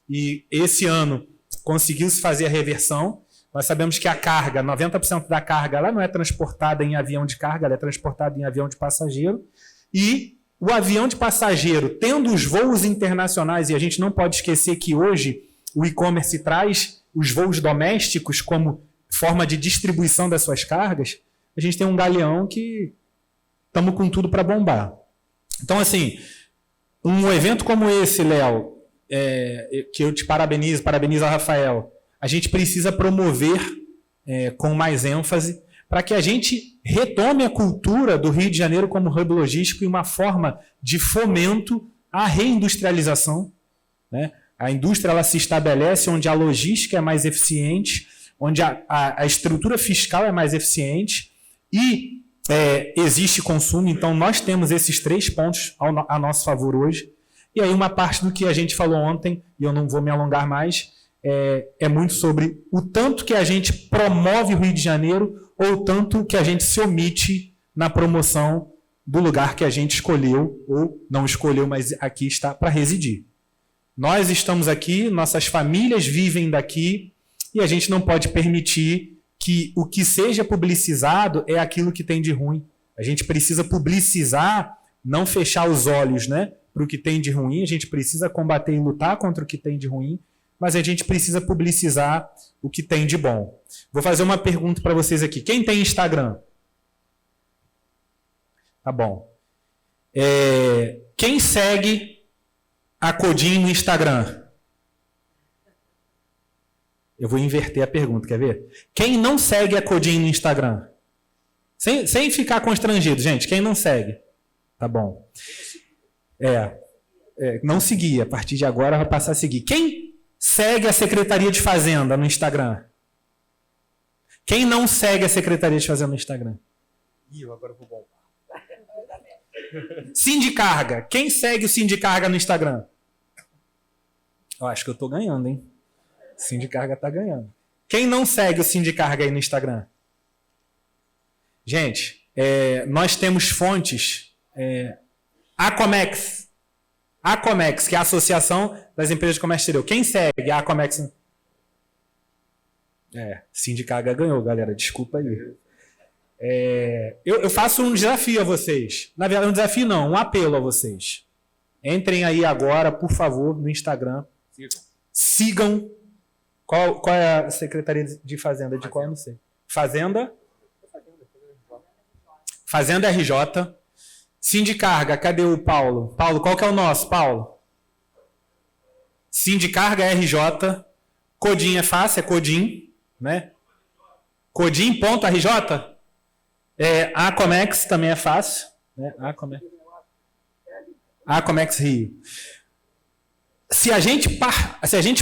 e esse ano conseguiu-se fazer a reversão. Nós sabemos que a carga, 90% da carga, ela não é transportada em avião de carga, ela é transportada em avião de passageiro, e o avião de passageiro, tendo os voos internacionais, e a gente não pode esquecer que hoje o e-commerce traz os voos domésticos como forma de distribuição das suas cargas, a gente tem um Galeão que estamos com tudo para bombar. Então, assim, um evento como esse, Léo, que eu te parabenizo ao Rafael, a gente precisa promover com mais ênfase para que a gente retome a cultura do Rio de Janeiro como hub logístico e uma forma de fomento à reindustrialização, né? A indústria ela se estabelece onde a logística é mais eficiente, onde a estrutura fiscal é mais eficiente e existe consumo. Então, nós temos esses 3 pontos a nosso favor hoje. E aí, uma parte do que a gente falou ontem, e eu não vou me alongar mais, é muito sobre o tanto que a gente promove o Rio de Janeiro ou o tanto que a gente se omite na promoção do lugar que a gente escolheu, ou não escolheu, mas aqui está para residir. Nós estamos aqui, nossas famílias vivem daqui, e a gente não pode permitir que o que seja publicizado é aquilo que tem de ruim. A gente precisa publicizar, não fechar os olhos, né, para o que tem de ruim, a gente precisa combater e lutar contra o que tem de ruim, mas a gente precisa publicizar o que tem de bom. Vou fazer uma pergunta para vocês aqui. Quem tem Instagram? Tá bom. Quem segue a Codin no Instagram? Eu vou inverter a pergunta, quer ver? Quem não segue a Codin no Instagram? Sem ficar constrangido, gente. Quem não segue? Tá bom. Não seguir. A partir de agora vai passar a seguir. Quem segue a Secretaria de Fazenda no Instagram? Quem não segue a Secretaria de Fazenda no Instagram? Agora eu vou bom. Sindicarga. Quem segue o Sindicarga no Instagram? Eu acho que eu tô ganhando, hein? Sindicarga tá ganhando. Quem não segue o Sindicarga aí no Instagram? Gente, nós temos fontes. Acomex, que é a Associação das Empresas de Comércio Exterior. Quem segue a Acomex? Sindicarga ganhou, galera. Desculpa aí. Eu faço um desafio a vocês. Na verdade, um desafio não, um apelo a vocês. Entrem aí agora, por favor, no Instagram. Sigam. Qual é a Secretaria de Fazenda? De qual eu não sei. Fazenda RJ. Sindicarga, cadê o Paulo? Paulo, qual que é o nosso, Paulo? Sindicarga RJ. Codim é fácil, é Codim, né? Codim.rj. Acomex também é fácil, né? Acomex Rio. Se a gente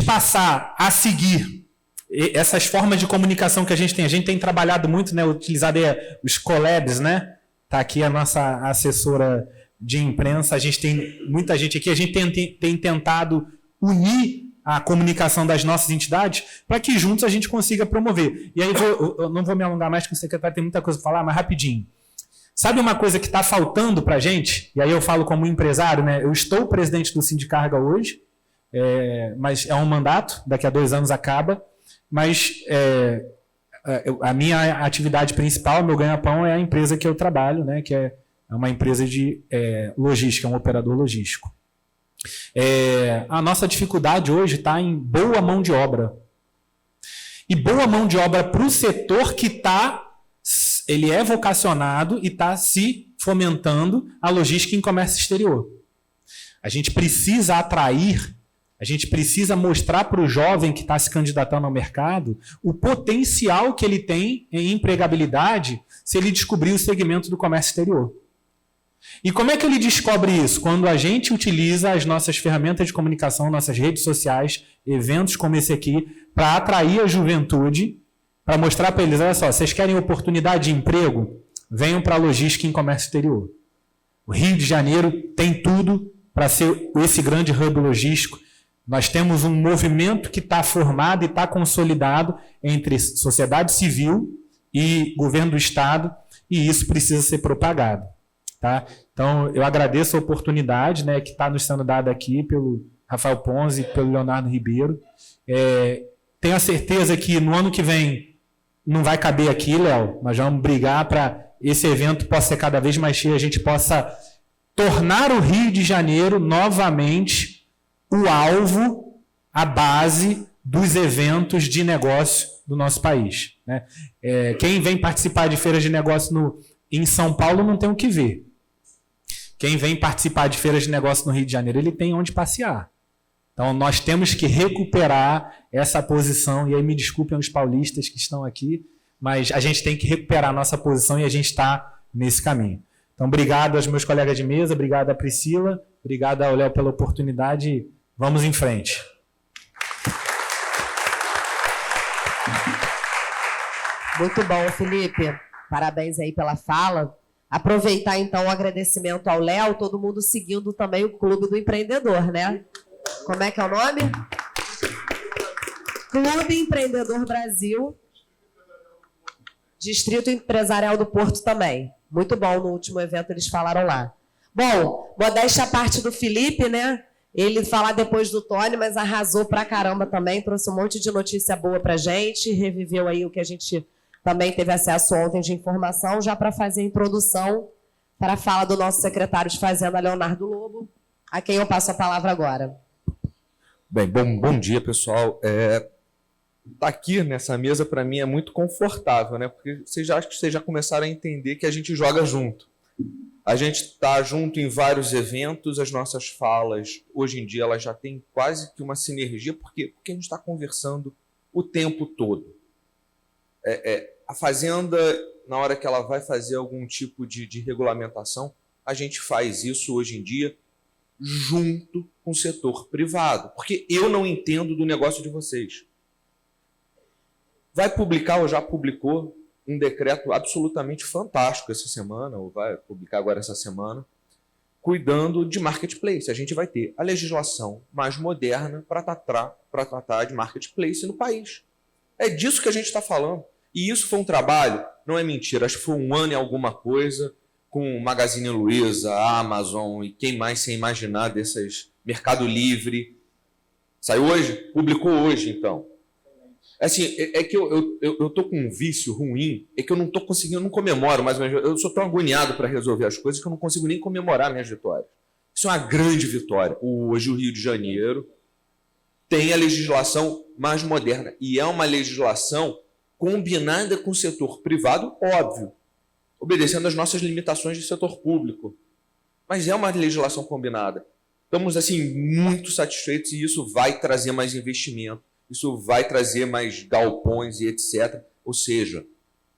passar a seguir essas formas de comunicação que a gente tem trabalhado muito, né? Utilizado os collabs, né? Tá aqui a nossa assessora de imprensa, a gente tem muita gente aqui, a gente tem tentado unir a comunicação das nossas entidades para que juntos a gente consiga promover. E aí eu não vou me alongar mais, porque o secretário tem muita coisa para falar, mas rapidinho. Sabe uma coisa que está faltando para a gente? E aí eu falo como empresário, né? Eu estou presidente do Sindicarga hoje, mas é um mandato, daqui a 2 anos acaba, mas a minha atividade principal, meu ganha-pão, é a empresa que eu trabalho, né? Que é uma empresa de logística, um operador logístico. A nossa dificuldade hoje está em boa mão de obra. E boa mão de obra para o setor que ele é vocacionado e está se fomentando a logística em comércio exterior. A gente precisa atrair, a gente precisa mostrar para o jovem que está se candidatando ao mercado o potencial que ele tem em empregabilidade se ele descobrir o segmento do comércio exterior. E como é que ele descobre isso? Quando a gente utiliza as nossas ferramentas de comunicação, nossas redes sociais, eventos como esse aqui, para atrair a juventude, para mostrar para eles, olha só, vocês querem oportunidade de emprego? Venham para a logística em comércio exterior. O Rio de Janeiro tem tudo para ser esse grande hub logístico. Nós temos um movimento que está formado e está consolidado entre sociedade civil e governo do Estado, e isso precisa ser propagado. Tá? Então, eu agradeço a oportunidade, né, que está nos sendo dada aqui pelo Rafael Ponzi e pelo Leonardo Ribeiro. Tenho a certeza que no ano que vem não vai caber aqui, Léo. Nós vamos brigar para esse evento possa ser cada vez mais cheio, a gente possa tornar o Rio de Janeiro novamente o alvo, a base dos eventos de negócio do nosso país. Né? Quem vem participar de feiras de negócio em São Paulo não tem o que ver. Quem vem participar de feiras de negócio no Rio de Janeiro, ele tem onde passear. Então, nós temos que recuperar essa posição, e aí me desculpem os paulistas que estão aqui, mas a gente tem que recuperar a nossa posição e a gente está nesse caminho. Então, obrigado aos meus colegas de mesa, obrigado à Priscila, obrigado ao Léo pela oportunidade. Vamos em frente. Muito bom, Felipe. Parabéns aí pela fala. Aproveitar, então, o agradecimento ao Léo, todo mundo seguindo também o Clube do Empreendedor, né? Como é que é o nome? Clube Empreendedor Brasil, Distrito Empresarial do Porto também. Muito bom, no último evento eles falaram lá. Bom, modéstia à parte do Felipe, né? Ele falar depois do Tony, mas arrasou pra caramba também, trouxe um monte de notícia boa pra gente, reviveu aí o que a gente também teve acesso ontem de informação, já para fazer a introdução para a fala do nosso secretário de Fazenda, Leonardo Lobo, a quem eu passo a palavra agora. Bem, bom dia, pessoal. Estar aqui nessa mesa, para mim, é muito confortável, né? Porque acho que vocês já começaram a entender que a gente joga junto. A gente está junto em vários eventos, as nossas falas, hoje em dia, elas já têm quase que uma sinergia, porque a gente está conversando o tempo todo. A Fazenda, na hora que ela vai fazer algum tipo de regulamentação, a gente faz isso hoje em dia junto com o setor privado, porque eu não entendo do negócio de vocês. vai publicar ou já publicou um decreto absolutamente fantástico essa semana, ou vai publicar agora essa semana, cuidando de marketplace. A gente vai ter a legislação mais moderna para tratar de marketplace no país. É disso que a gente está falando. E isso foi um trabalho, não é mentira, acho que foi 1 ano e alguma coisa, com Magazine Luiza, Amazon e quem mais sem imaginar dessas, Mercado Livre. Saiu hoje? Publicou hoje, então. Assim, é que eu tô com um vício ruim, é que eu não tô conseguindo, eu não comemoro mais, eu sou tão agoniado para resolver as coisas que eu não consigo nem comemorar minhas vitórias. Isso é uma grande vitória. Hoje o Rio de Janeiro tem a legislação mais moderna, e é uma legislação combinada com o setor privado, óbvio, obedecendo às nossas limitações de setor público. Mas é uma legislação combinada. Estamos, assim, muito satisfeitos e isso vai trazer mais investimento, isso vai trazer mais galpões e etc. Ou seja,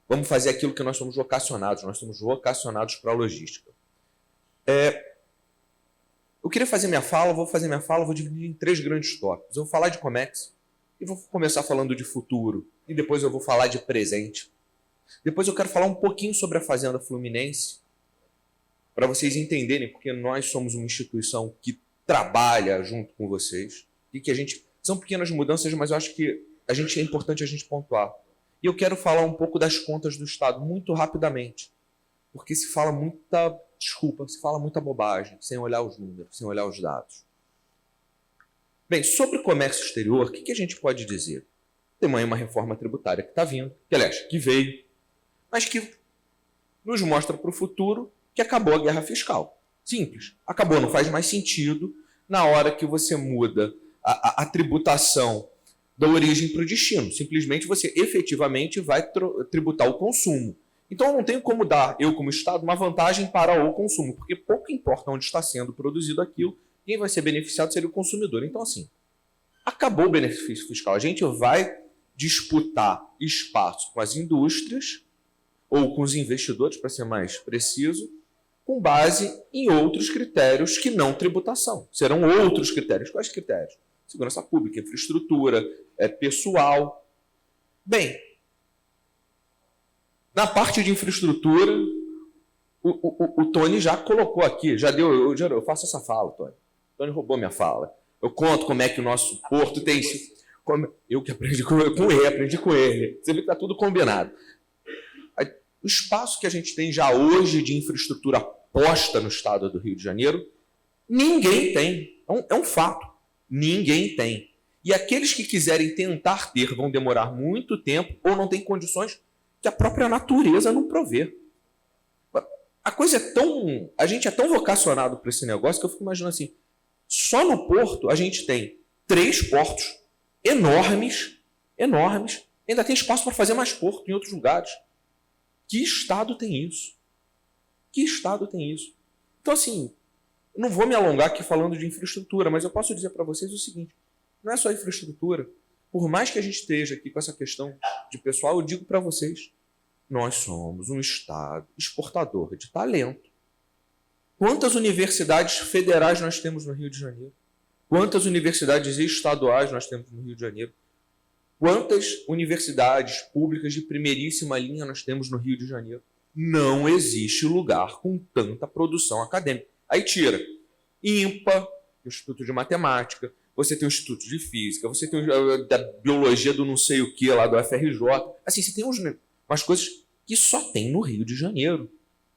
vamos fazer aquilo que nós somos vocacionados para a logística. Eu queria fazer minha fala, vou dividir em 3 grandes tópicos. Eu vou falar de Comex, e vou começar falando de futuro, e depois eu vou falar de presente. Depois eu quero falar um pouquinho sobre a Fazenda Fluminense, para vocês entenderem, porque nós somos uma instituição que trabalha junto com vocês, e que a gente... São pequenas mudanças, mas eu acho que é importante a gente pontuar. E eu quero falar um pouco das contas do Estado, muito rapidamente, porque se fala muita bobagem, sem olhar os números, sem olhar os dados. Bem, sobre o comércio exterior, o que a gente pode dizer? Tem uma reforma tributária que está vindo, que veio, mas que nos mostra para o futuro que acabou a guerra fiscal. Simples. Acabou, não faz mais sentido na hora que você muda a tributação da origem para o destino. Simplesmente você efetivamente vai tributar o consumo. Então eu não tenho como dar, eu como Estado, uma vantagem para o consumo, porque pouco importa onde está sendo produzido aquilo, quem vai ser beneficiado seria o consumidor. Então, assim, acabou o benefício fiscal. A gente vai disputar espaço com as indústrias ou com os investidores, para ser mais preciso, com base em outros critérios que não tributação. Serão outros critérios. Quais critérios? Segurança pública, infraestrutura, pessoal. Bem, na parte de infraestrutura, o Tony já colocou aqui, eu faço essa fala, Tony. O Tony roubou minha fala. Eu conto como é que o nosso porto tem... Eu que aprendi com ele. Você vê que está tudo combinado. O espaço que a gente tem já hoje de infraestrutura posta no estado do Rio de Janeiro, ninguém tem. É um fato. Ninguém tem. E aqueles que quiserem tentar ter vão demorar muito tempo ou não têm condições que a própria natureza não provê. A coisa é tão... A gente é tão vocacionado para esse negócio que eu fico imaginando assim, só no Porto a gente tem 3 portos enormes, ainda tem espaço para fazer mais porto em outros lugares. Que estado tem isso? Então, assim, eu não vou me alongar aqui falando de infraestrutura, mas eu posso dizer para vocês o seguinte, não é só infraestrutura. Por mais que a gente esteja aqui com essa questão de pessoal, eu digo para vocês, nós somos um estado exportador de talento. Quantas universidades federais nós temos no Rio de Janeiro? Quantas universidades estaduais nós temos no Rio de Janeiro? Quantas universidades públicas de primeiríssima linha nós temos no Rio de Janeiro? Não existe lugar com tanta produção acadêmica. Aí tira IMPA, Instituto de Matemática, você tem o Instituto de Física, você tem da Biologia do não sei o que lá do FRJ. Assim, você tem umas coisas que só tem no Rio de Janeiro.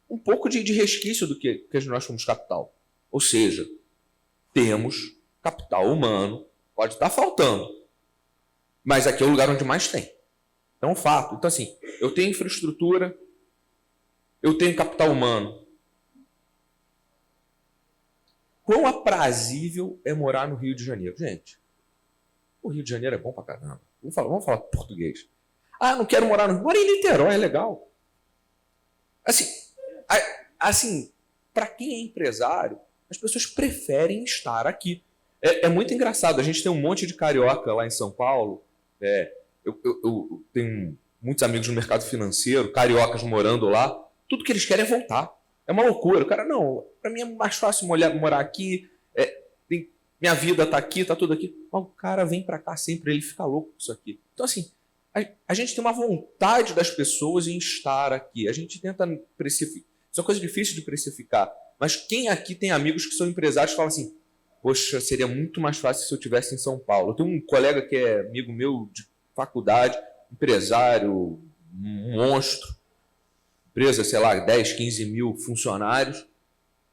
Um pouco de resquício do que nós somos capital. Ou seja, temos capital humano, pode estar faltando, mas aqui é o lugar onde mais tem. É um fato. Então, assim, eu tenho infraestrutura, eu tenho capital humano. Quão aprazível é morar no Rio de Janeiro? Gente, o Rio de Janeiro é bom pra caramba. Vamos falar português. Ah, não quero morar no Rio. Mora em Niterói, é legal. Assim, para quem é empresário, as pessoas preferem estar aqui. É muito engraçado. A gente tem um monte de carioca lá em São Paulo. Eu tenho muitos amigos no mercado financeiro, cariocas morando lá. Tudo que eles querem é voltar. É uma loucura. O cara, não, para mim é mais fácil morar aqui. Minha vida tá aqui, tá tudo aqui. Mas o cara vem para cá sempre, ele fica louco com isso aqui. Então, assim, A gente tem uma vontade das pessoas em estar aqui. A gente tenta precificar. Isso é uma coisa difícil de precificar. Mas quem aqui tem amigos que são empresários e fala assim, poxa, seria muito mais fácil se eu estivesse em São Paulo. Eu tenho um colega que é amigo meu de faculdade, empresário, um monstro, empresa, sei lá, 10, 15 mil funcionários.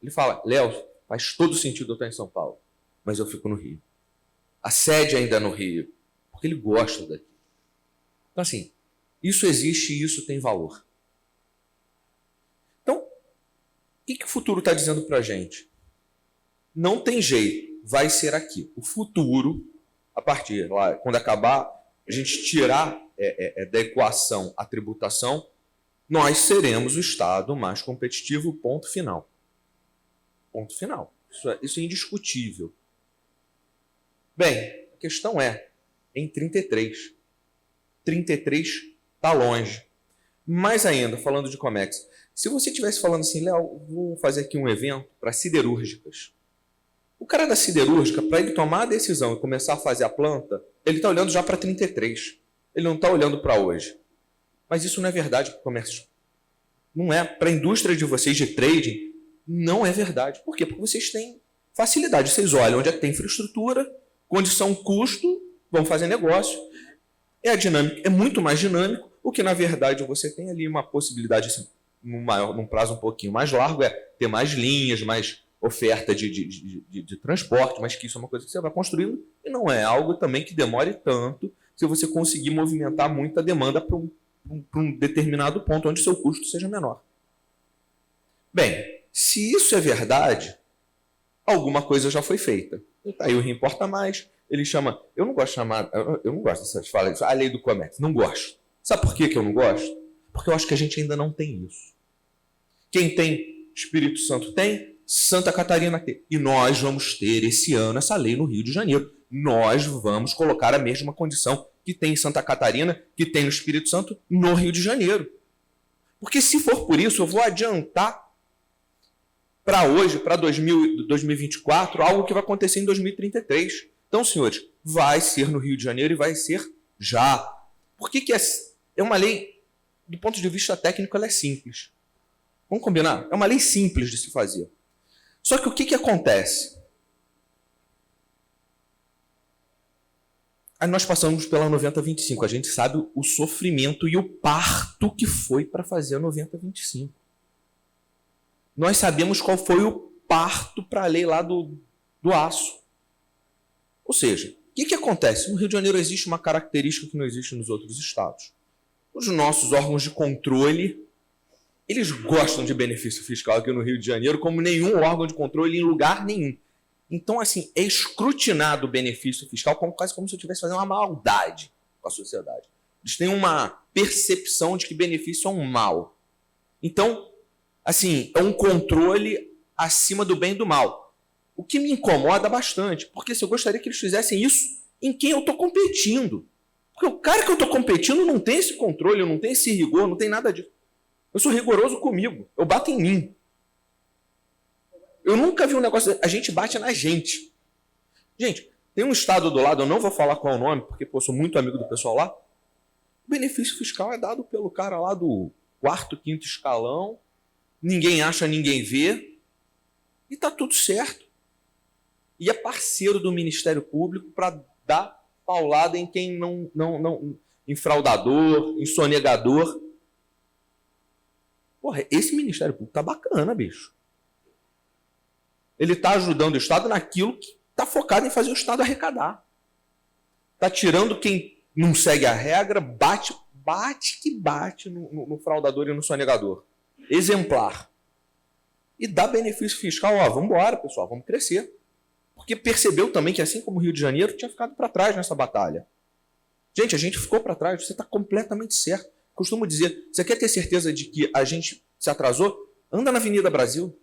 Ele fala, Léo, faz todo sentido eu estar em São Paulo, mas eu fico no Rio. A sede ainda é no Rio, porque ele gosta daqui. Então, assim, isso existe e isso tem valor. Então, o que o futuro está dizendo para a gente? Não tem jeito, vai ser aqui. O futuro, a partir lá, quando acabar, a gente tirar da equação a tributação, nós seremos o Estado mais competitivo, ponto final. Ponto final. Isso é indiscutível. Bem, a questão é, em 33. 33 está longe. Mais ainda, falando de Comex, se você estivesse falando assim, Léo, vou fazer aqui um evento para siderúrgicas. O cara da siderúrgica, para ele tomar a decisão e começar a fazer a planta, ele está olhando já para 33. Ele não está olhando para hoje. Mas isso não é verdade para o comércio. Não é. Para a indústria de vocês de trading, não é verdade. Por quê? Porque vocês têm facilidade. Vocês olham onde é que tem infraestrutura, condição, custo, vão fazer negócio. É dinâmico, é muito mais dinâmico, o que na verdade você tem ali uma possibilidade, assim, num prazo um pouquinho mais largo, é ter mais linhas, mais oferta de transporte, mas que isso é uma coisa que você vai construindo e não é algo também que demore tanto se você conseguir movimentar muita demanda para um determinado ponto onde o seu custo seja menor. Bem, se isso é verdade, alguma coisa já foi feita. Aí o Rio Importa Mais. Ele chama... Eu não gosto dessas falas, a lei do comércio. Não gosto. Sabe por que eu não gosto? Porque eu acho que a gente ainda não tem isso. Quem tem Espírito Santo tem, Santa Catarina tem. E nós vamos ter esse ano essa lei no Rio de Janeiro. Nós vamos colocar a mesma condição que tem em Santa Catarina, que tem no Espírito Santo, no Rio de Janeiro. Porque se for por isso, eu vou adiantar para hoje, para 2024, algo que vai acontecer em 2033. Então, senhores, vai ser no Rio de Janeiro e vai ser já. Por que é uma lei, do ponto de vista técnico, ela é simples. Vamos combinar? É uma lei simples de se fazer. Só que o que acontece? Aí nós passamos pela 9025. A gente sabe o sofrimento e o parto que foi para fazer a 9025. Nós sabemos qual foi o parto para a lei lá do aço. Ou seja, o que acontece? No Rio de Janeiro existe uma característica que não existe nos outros estados. Os nossos órgãos de controle, eles gostam de benefício fiscal aqui no Rio de Janeiro, como nenhum órgão de controle em lugar nenhum. Então, assim, é escrutinado o benefício fiscal quase como se eu estivesse fazendo uma maldade com a sociedade. Eles têm uma percepção de que benefício é um mal. Então, assim, é um controle acima do bem e do mal. O que me incomoda bastante, porque eu gostaria que eles fizessem isso em quem eu estou competindo. Porque o cara que eu estou competindo não tem esse controle, não tem esse rigor, não tem nada disso. Eu sou rigoroso comigo, eu bato em mim. Eu nunca vi um negócio, a gente bate na gente. Gente, tem um estado do lado, eu não vou falar qual é o nome, porque eu sou muito amigo do pessoal lá. O benefício fiscal é dado pelo cara lá do 4º, 5º escalão, ninguém acha, ninguém vê, e tá tudo certo. E é parceiro do Ministério Público para dar paulada em quem não em fraudador, em sonegador. Porra, esse Ministério Público tá bacana, bicho. Ele está ajudando o Estado naquilo que está focado em fazer o Estado arrecadar. Está tirando quem não segue a regra, bate no fraudador e no sonegador. Exemplar. E dá benefício fiscal, ó, vamos embora, pessoal, vamos crescer. Porque percebeu também que, assim como o Rio de Janeiro, tinha ficado para trás nessa batalha. Gente, a gente ficou para trás, você está completamente certo. Costumo dizer, você quer ter certeza de que a gente se atrasou? Anda na Avenida Brasil.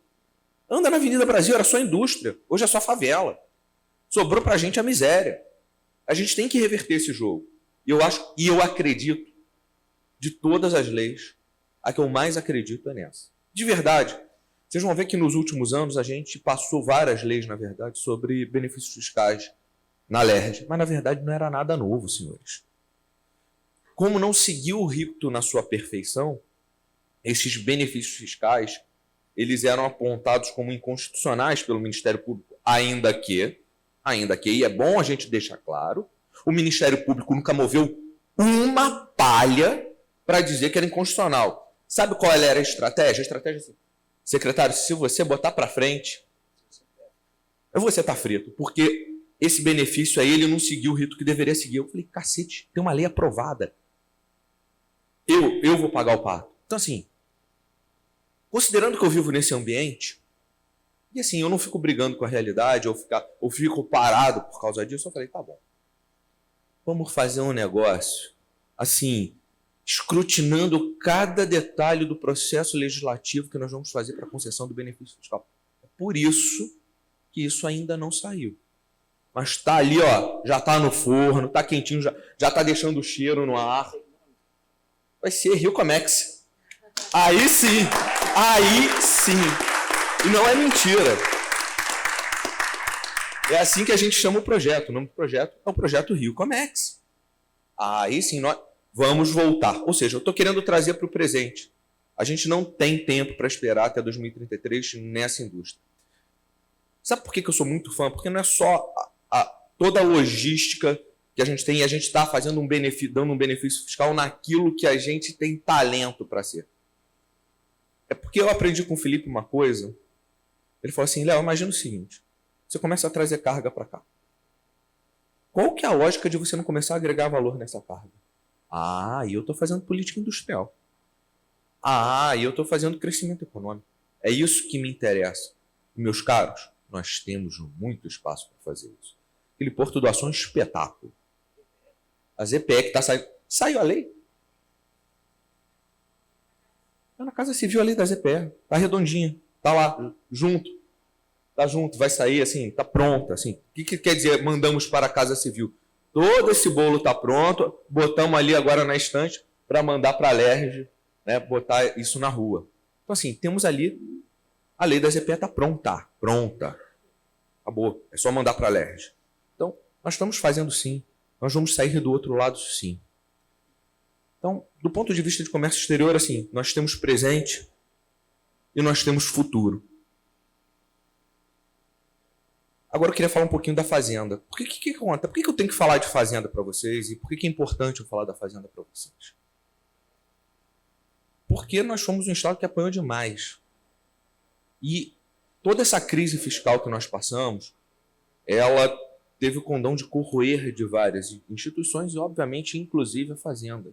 Anda na Avenida Brasil, era só indústria. Hoje é só favela. Sobrou para a gente a miséria. A gente tem que reverter esse jogo. E eu acredito, de todas as leis, a que eu mais acredito é nessa. De verdade. Vocês vão ver que nos últimos anos a gente passou várias leis, na verdade, sobre benefícios fiscais na LERJ. Mas, na verdade, não era nada novo, senhores. como não seguiu o rito na sua perfeição, esses benefícios fiscais, eles eram apontados como inconstitucionais pelo Ministério Público, ainda que, e é bom a gente deixar claro, o Ministério Público nunca moveu uma palha para dizer que era inconstitucional. Sabe qual era a estratégia? A estratégia é assim, secretário, se você botar para frente, você está frito, porque esse benefício aí, ele não seguiu o rito que deveria seguir. Eu falei, cacete, tem uma lei aprovada. Eu vou pagar o pato. Então, assim, considerando que eu vivo nesse ambiente, e assim, eu não fico brigando com a realidade, ou fico parado por causa disso, eu falei, tá bom. Vamos fazer um negócio, assim, escrutinando cada detalhe do processo legislativo que nós vamos fazer para a concessão do benefício fiscal. É por isso que isso ainda não saiu. Mas está ali, ó, já está no forno, está quentinho, já está deixando o cheiro no ar. Vai ser Rio Comex. Aí sim. E não é mentira. É assim que a gente chama o projeto. O nome do projeto é o projeto Rio Comex. Aí sim, nós vamos voltar. Ou seja, eu estou querendo trazer para o presente. A gente não tem tempo para esperar até 2033 nessa indústria. Sabe por que eu sou muito fã? Porque não é só toda a logística que a gente tem e a gente está fazendo dando um benefício fiscal naquilo que a gente tem talento para ser. É porque eu aprendi com o Felipe uma coisa. Ele falou assim, Léo, imagina o seguinte, você começa a trazer carga para cá. Qual que é a lógica de você não começar a agregar valor nessa carga? E eu estou fazendo política industrial. E eu estou fazendo crescimento econômico. É isso que me interessa. Meus caros, nós temos muito espaço para fazer isso. Aquele Porto do Açu é um espetáculo. A ZPE que está saindo... Saiu a lei. Está na Casa Civil a lei da ZPE. Está redondinha. Está lá, junto. Está junto, vai sair assim, está pronta. Assim. O que quer dizer mandamos para a Casa Civil? Todo esse bolo está pronto, botamos ali agora na estante para mandar para a LERJ, né, botar isso na rua. Então assim, temos ali, a lei da ZPE está pronta. Acabou, é só mandar para a LERJ. Então, nós estamos fazendo sim. Nós vamos sair do outro lado sim. Então, do ponto de vista de comércio exterior, assim, nós temos presente e nós temos futuro. Agora eu queria falar um pouquinho da Fazenda. Por que conta? Por que eu tenho que falar de Fazenda para vocês? E por que é importante eu falar da Fazenda para vocês? Porque nós somos um Estado que apanhou demais. E toda essa crise fiscal que nós passamos, ela teve o condão de corroer de várias instituições e, obviamente, inclusive a Fazenda.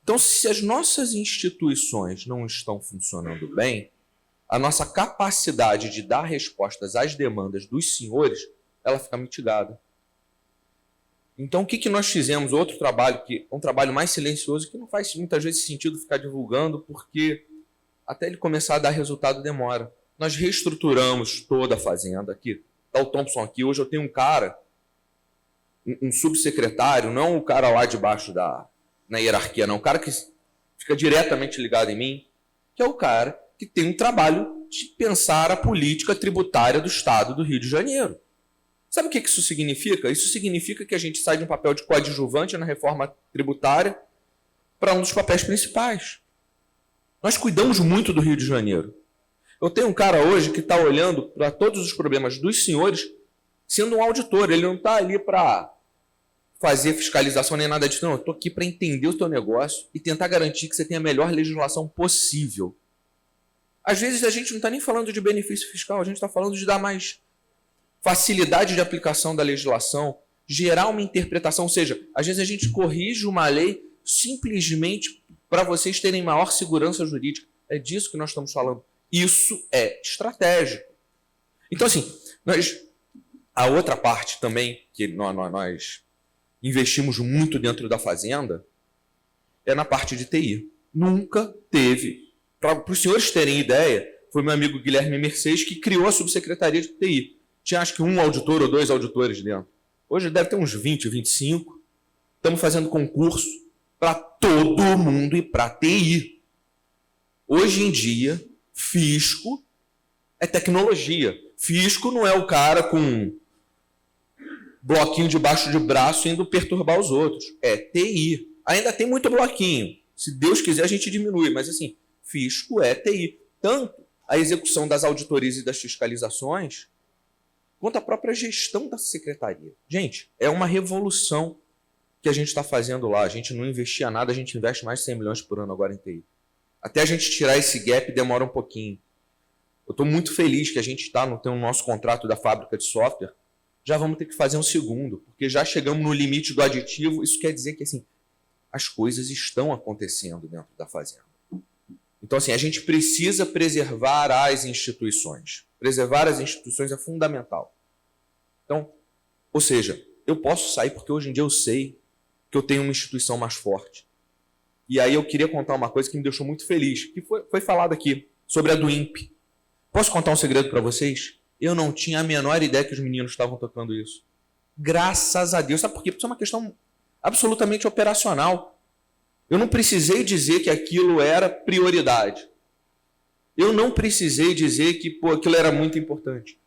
Então, se as nossas instituições não estão funcionando bem, a nossa capacidade de dar respostas às demandas dos senhores, ela fica mitigada. Então, o que nós fizemos? Outro trabalho, que é um trabalho mais silencioso, que não faz muitas vezes sentido ficar divulgando, porque até ele começar a dar resultado demora. Nós reestruturamos toda a Fazenda aqui. Está o Thompson aqui. Hoje eu tenho um cara, um subsecretário, não o cara lá de baixo na hierarquia, não. O cara que fica diretamente ligado em mim, que é o cara que tem um trabalho de pensar a política tributária do Estado do Rio de Janeiro. Sabe o que isso significa? Isso significa que a gente sai de um papel de coadjuvante na reforma tributária para um dos papéis principais. Nós cuidamos muito do Rio de Janeiro. Eu tenho um cara hoje que está olhando para todos os problemas dos senhores sendo um auditor. Ele não está ali para fazer fiscalização nem nada disso. Não, eu estou aqui para entender o teu negócio e tentar garantir que você tenha a melhor legislação possível. Às vezes a gente não está nem falando de benefício fiscal, a gente está falando de dar mais facilidade de aplicação da legislação, gerar uma interpretação, ou seja, às vezes a gente corrige uma lei simplesmente para vocês terem maior segurança jurídica. É disso que nós estamos falando. Isso é estratégico. Então, assim, a outra parte também que nós investimos muito dentro da Fazenda é na parte de TI. Nunca teve. Para os senhores terem ideia, foi meu amigo Guilherme Mercedes que criou a subsecretaria de TI. Tinha acho que um auditor ou dois auditores dentro. Hoje deve ter uns 20, 25. Estamos fazendo concurso para todo mundo e para TI. Hoje em dia, fisco é tecnologia. Fisco não é o cara com bloquinho debaixo de braço indo perturbar os outros. É TI. Ainda tem muito bloquinho. Se Deus quiser, a gente diminui. Mas, assim, fisco é TI. Tanto a execução das auditorias e das fiscalizações, quanto a própria gestão da secretaria. Gente, é uma revolução que a gente está fazendo lá. A gente não investia nada, a gente investe mais de 100 milhões por ano agora em TI. Até a gente tirar esse gap demora um pouquinho. Eu estou muito feliz que a gente está no nosso contrato da fábrica de software. Já vamos ter que fazer um segundo, porque já chegamos no limite do aditivo. Isso quer dizer que assim, as coisas estão acontecendo dentro da fazenda. Então, assim, a gente precisa preservar as instituições. Preservar as instituições é fundamental. Então, ou seja, eu posso sair porque hoje em dia eu sei que eu tenho uma instituição mais forte. E aí eu queria contar uma coisa que me deixou muito feliz, que foi falado aqui, sobre a do INPE. Posso contar um segredo para vocês? Eu não tinha a menor ideia que os meninos estavam tocando isso. Graças a Deus. Sabe por quê? Porque isso é uma questão absolutamente operacional. Eu não precisei dizer que aquilo era prioridade. Eu não precisei dizer que aquilo era muito importante.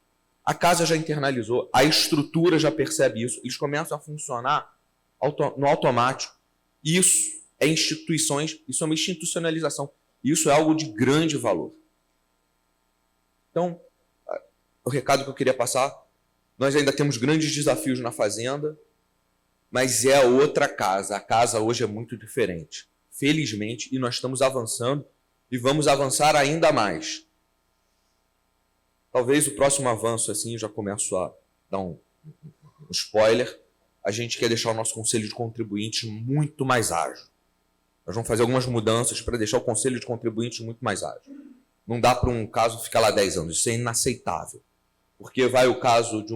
A casa já internalizou, a estrutura já percebe isso, eles começam a funcionar no automático. Isso é instituições, isso é uma institucionalização. Isso é algo de grande valor. Então, o recado que eu queria passar, nós ainda temos grandes desafios na fazenda, mas é outra casa. A casa hoje é muito diferente, felizmente, e nós estamos avançando e vamos avançar ainda mais. Talvez o próximo avanço, assim, eu já começo a dar um spoiler, a gente quer deixar o nosso conselho de contribuintes muito mais ágil. Nós vamos fazer algumas mudanças para deixar o conselho de contribuintes muito mais ágil. Não dá para um caso ficar lá 10 anos, isso é inaceitável. Porque vai o caso de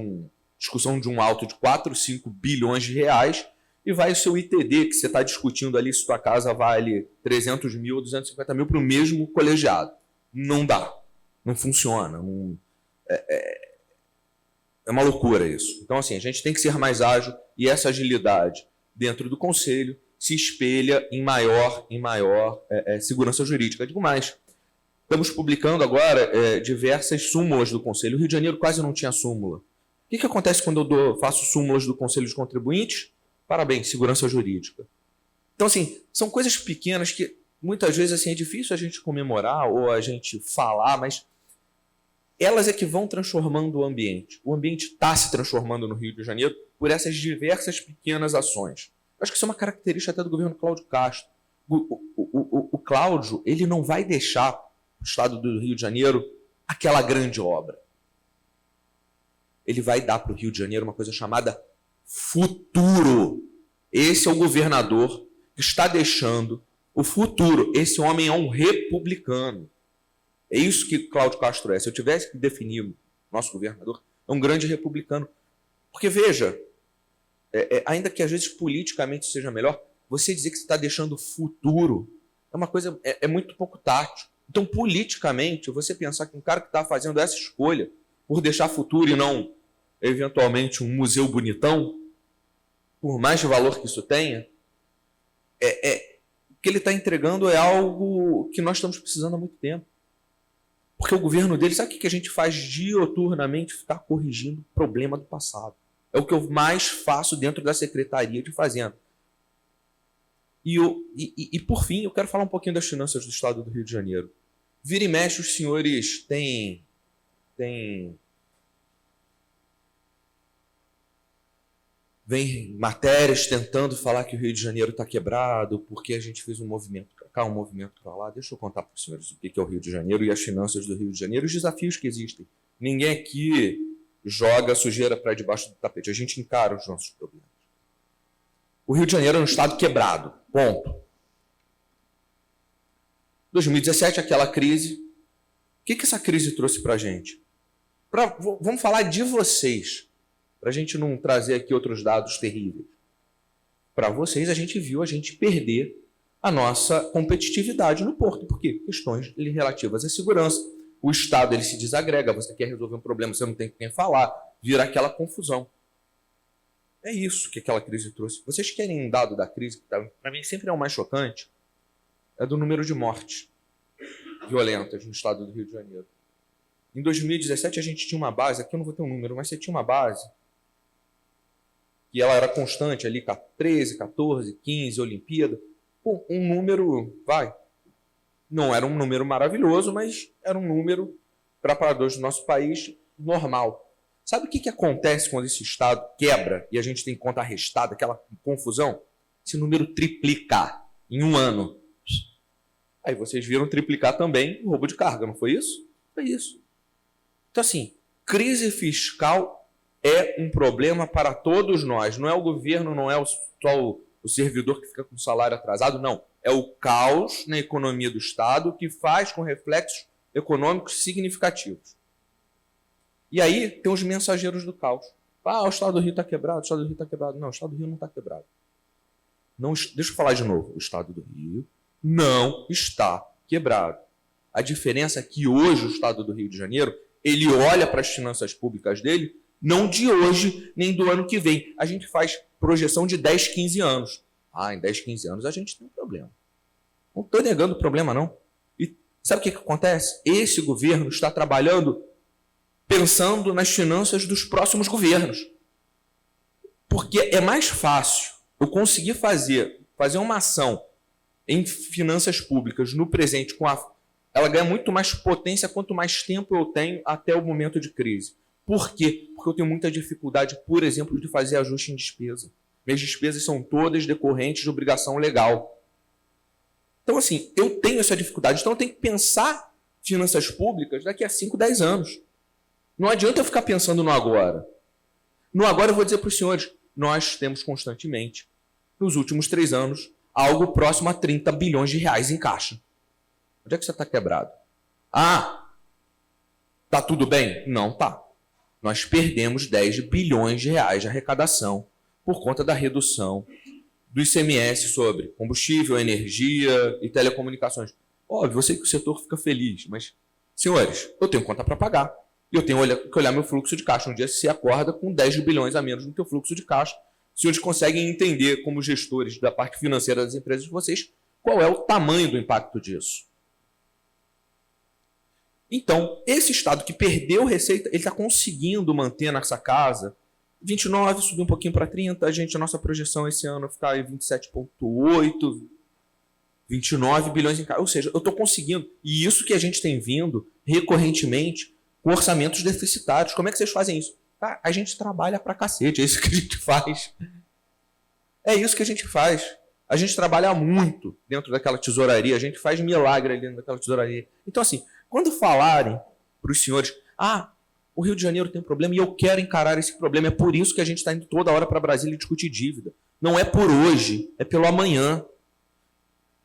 discussão de um auto de 4, 5 bilhões de reais e vai o seu ITD, que você está discutindo ali se sua casa vale 300 mil ou 250 mil para o mesmo colegiado. Não dá. Não funciona. É uma loucura isso. Então, assim, a gente tem que ser mais ágil e essa agilidade dentro do conselho se espelha em maior segurança jurídica. Digo mais, estamos publicando agora diversas súmulas do Conselho. O Rio de Janeiro quase não tinha súmula. O que acontece quando eu faço súmulas do Conselho de Contribuintes? Parabéns, segurança jurídica. Então, assim, são coisas pequenas que muitas vezes assim, é difícil a gente comemorar ou a gente falar, mas elas é que vão transformando o ambiente. O ambiente está se transformando no Rio de Janeiro por essas diversas pequenas ações. Eu acho que isso é uma característica até do governo Cláudio Castro. O Cláudio, ele não vai deixar o estado do Rio de Janeiro aquela grande obra. Ele vai dar para o Rio de Janeiro uma coisa chamada futuro. Esse é o governador que está deixando o futuro. Esse homem é um republicano. É isso que Cláudio Castro é. Se eu tivesse que definir o nosso governador, é um grande republicano. Porque, veja, ainda que às vezes politicamente seja melhor, você dizer que você está deixando o futuro é uma coisa, é muito pouco tátil. Então, politicamente, você pensar que um cara que está fazendo essa escolha por deixar futuro e não, eventualmente, um museu bonitão, por mais de valor que isso tenha, o que ele está entregando é algo que nós estamos precisando há muito tempo. Porque o governo dele, sabe o que a gente faz dioturnamente? Ficar corrigindo o problema do passado. É o que eu mais faço dentro da Secretaria de Fazenda. E por fim, eu quero falar um pouquinho das finanças do Estado do Rio de Janeiro. Vira e mexe, os senhores têm vem matérias tentando falar que o Rio de Janeiro está quebrado, porque a gente fez um movimento para cá, um movimento para lá. Deixa eu contar para os senhores o que é o Rio de Janeiro e as finanças do Rio de Janeiro, os desafios que existem. Ninguém aqui joga sujeira para debaixo do tapete. A gente encara os nossos problemas. O Rio de Janeiro é um estado quebrado. Ponto. 2017, aquela crise. O que essa crise trouxe para a gente? Vamos falar de vocês, para a gente não trazer aqui outros dados terríveis. Para vocês, a gente viu a gente perder a nossa competitividade no porto. Por quê? Questões relativas à segurança. O Estado ele se desagrega, você quer resolver um problema, você não tem com quem falar, vira aquela confusão. É isso que aquela crise trouxe. Vocês querem um dado da crise, que para mim sempre é o mais chocante, é do número de mortes violentas no estado do Rio de Janeiro. Em 2017 a gente tinha uma base, aqui eu não vou ter um número, mas você tinha uma base que ela era constante ali, 13, 14, 15, Olimpíada. Pô, um número, não era um número maravilhoso, mas era um número, para paradores do nosso país, normal. Sabe o que acontece quando esse Estado quebra e a gente tem conta arrestada, aquela confusão? Esse número triplicar em um ano. Aí vocês viram triplicar também o roubo de carga, não foi isso? Foi isso. Então, assim, crise fiscal é um problema para todos nós. Não é o governo, não é só o servidor que fica com o salário atrasado, não. É o caos na economia do Estado que faz com reflexos econômicos significativos. E aí tem os mensageiros do caos. O Estado do Rio está quebrado, o Estado do Rio está quebrado. Não, o Estado do Rio não está quebrado. Não, deixa eu falar de novo. O Estado do Rio não está quebrado. A diferença é que hoje o Estado do Rio de Janeiro, ele olha para as finanças públicas dele, não de hoje, nem do ano que vem. A gente faz projeção de 10, 15 anos. Em 10, 15 anos a gente tem um problema. Não estou negando o problema, não. E sabe o que acontece? Esse governo está trabalhando pensando nas finanças dos próximos governos. Porque é mais fácil eu conseguir fazer uma ação em finanças públicas no presente, ela ganha muito mais potência quanto mais tempo eu tenho até o momento de crise. Por quê? Porque eu tenho muita dificuldade, por exemplo, de fazer ajuste em despesa. Minhas despesas são todas decorrentes de obrigação legal. Então, assim, eu tenho essa dificuldade. Então, eu tenho que pensar finanças públicas daqui a 5, 10 anos. Não adianta eu ficar pensando no agora. No agora eu vou dizer para os senhores, nós temos constantemente, nos últimos 3 anos, algo próximo a 30 bilhões de reais em caixa. Onde é que você está quebrado? Tá tudo bem? Não tá. Nós perdemos 10 bilhões de reais de arrecadação por conta da redução do ICMS sobre combustível, energia e telecomunicações. Óbvio, eu sei que o setor fica feliz, mas, senhores, eu tenho conta para pagar. E eu tenho que olhar meu fluxo de caixa. Um dia você acorda com 10 bilhões a menos no teu fluxo de caixa. Os senhores conseguem entender, como gestores da parte financeira das empresas de vocês, qual é o tamanho do impacto disso. Então, esse Estado que perdeu receita, ele está conseguindo manter nessa casa 29, subir um pouquinho para 30. A nossa projeção esse ano ficar em 27,8, 29 bilhões em caixa. Ou seja, eu estou conseguindo. E isso que a gente tem vindo recorrentemente com orçamentos deficitários. Como é que vocês fazem isso? A gente trabalha pra cacete, é isso que a gente faz. É isso que a gente faz. A gente trabalha muito dentro daquela tesouraria, a gente faz milagre ali naquela tesouraria. Então, assim, quando falarem para os senhores, o Rio de Janeiro tem um problema e eu quero encarar esse problema, é por isso que a gente está indo toda hora para Brasília discutir dívida. Não é por hoje, é pelo amanhã.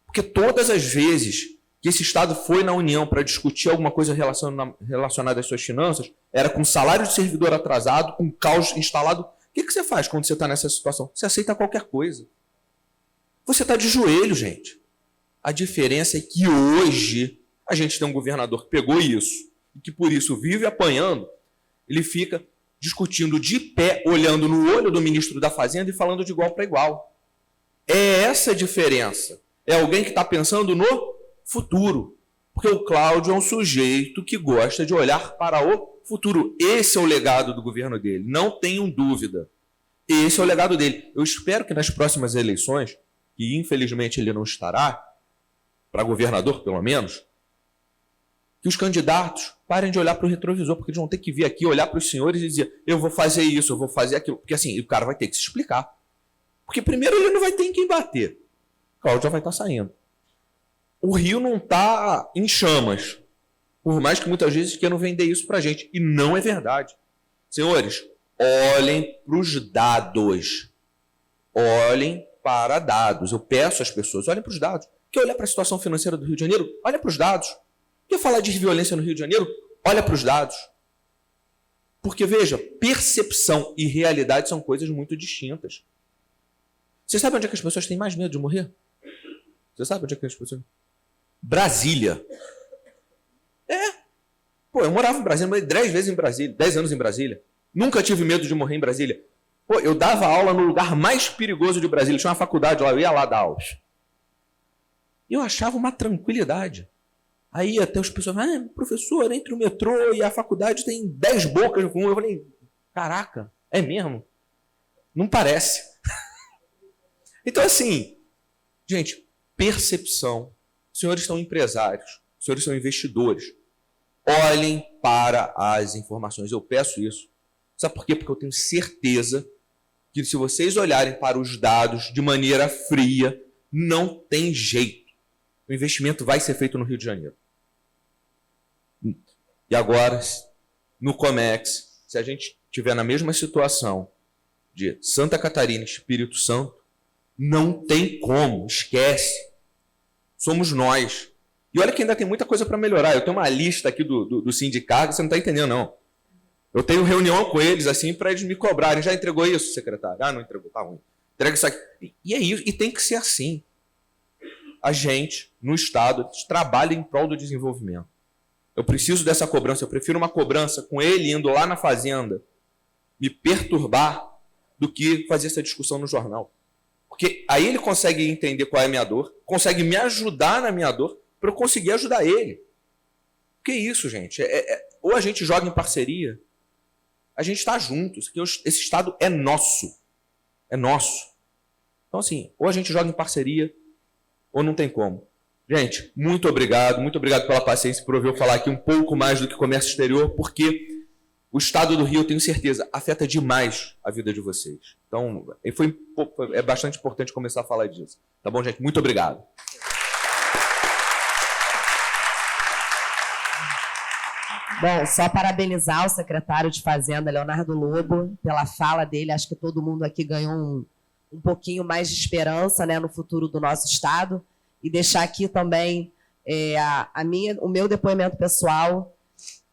Porque todas as vezes que esse Estado foi na União para discutir alguma coisa relacionada às suas finanças, era com salário de servidor atrasado, com caos instalado. O que você faz quando você está nessa situação? Você aceita qualquer coisa. Você está de joelho, gente. A diferença é que hoje a gente tem um governador que pegou isso e que por isso vive apanhando. Ele fica discutindo de pé, olhando no olho do ministro da Fazenda e falando de igual para igual. É essa a diferença. É alguém que está pensando no futuro. Porque o Cláudio é um sujeito que gosta de olhar para o futuro. Esse é o legado do governo dele. Não tenham dúvida. Esse é o legado dele. Eu espero que nas próximas eleições, que infelizmente ele não estará, para governador pelo menos, que os candidatos parem de olhar para o retrovisor, porque eles vão ter que vir aqui, olhar para os senhores e dizer, eu vou fazer isso, eu vou fazer aquilo. Porque assim, o cara vai ter que se explicar. Porque primeiro ele não vai ter em quem bater. O Cláudio já vai estar saindo. O Rio não está em chamas. Por mais que muitas vezes queiram vender isso para a gente. E não é verdade. Senhores, olhem para os dados. Olhem para dados. Eu peço às pessoas, olhem para os dados. Quer olhar para a situação financeira do Rio de Janeiro? Olha para os dados. Quer falar de violência no Rio de Janeiro? Olha para os dados. Porque, veja, percepção e realidade são coisas muito distintas. Você sabe onde é que as pessoas têm mais medo de morrer? Você sabe onde é que as pessoas... Brasília. Eu morava em Brasília, morei 10 vezes em Brasília, 10 anos em Brasília. Nunca tive medo de morrer em Brasília. Eu dava aula no lugar mais perigoso de Brasília. Tinha uma faculdade lá, eu ia lá dar aulas. Eu achava uma tranquilidade. Aí até as pessoas falam, professor, entre o metrô e a faculdade tem 10 bocas. Eu falei, caraca, é mesmo? Não parece. Então, assim, gente, percepção. Os senhores são empresários, os senhores são investidores. Olhem para as informações. Eu peço isso. Sabe por quê? Porque eu tenho certeza que se vocês olharem para os dados de maneira fria, não tem jeito. O investimento vai ser feito no Rio de Janeiro. E agora, no Comex, se a gente estiver na mesma situação de Santa Catarina e Espírito Santo, não tem como, esquece. Somos nós. E olha que ainda tem muita coisa para melhorar. Eu tenho uma lista aqui do sindicato, você não está entendendo, não. Eu tenho reunião com eles, assim, para eles me cobrarem. Já entregou isso, secretário? Ah, não entregou, tá ruim. Entrega isso aqui. E é isso, e tem que ser assim. A gente, no Estado, trabalha em prol do desenvolvimento. Eu preciso dessa cobrança, eu prefiro uma cobrança com ele indo lá na fazenda me perturbar do que fazer essa discussão no jornal. Porque aí ele consegue entender qual é a minha dor, consegue me ajudar na minha dor, para eu conseguir ajudar ele. Que isso, gente? Ou a gente joga em parceria, a gente está junto. Esse Estado é nosso. É nosso. Então, assim, ou a gente joga em parceria, ou não tem como. Gente, muito obrigado pela paciência, por ouvir eu falar aqui um pouco mais do que comércio exterior, porque o Estado do Rio, eu tenho certeza, afeta demais a vida de vocês. Então, é bastante importante começar a falar disso. Tá bom, gente? Muito obrigado. Bom, só parabenizar o secretário de Fazenda, Leonardo Lobo, pela fala dele. Acho que todo mundo aqui ganhou um pouquinho mais de esperança, né, no futuro do nosso Estado. E deixar aqui também o meu depoimento pessoal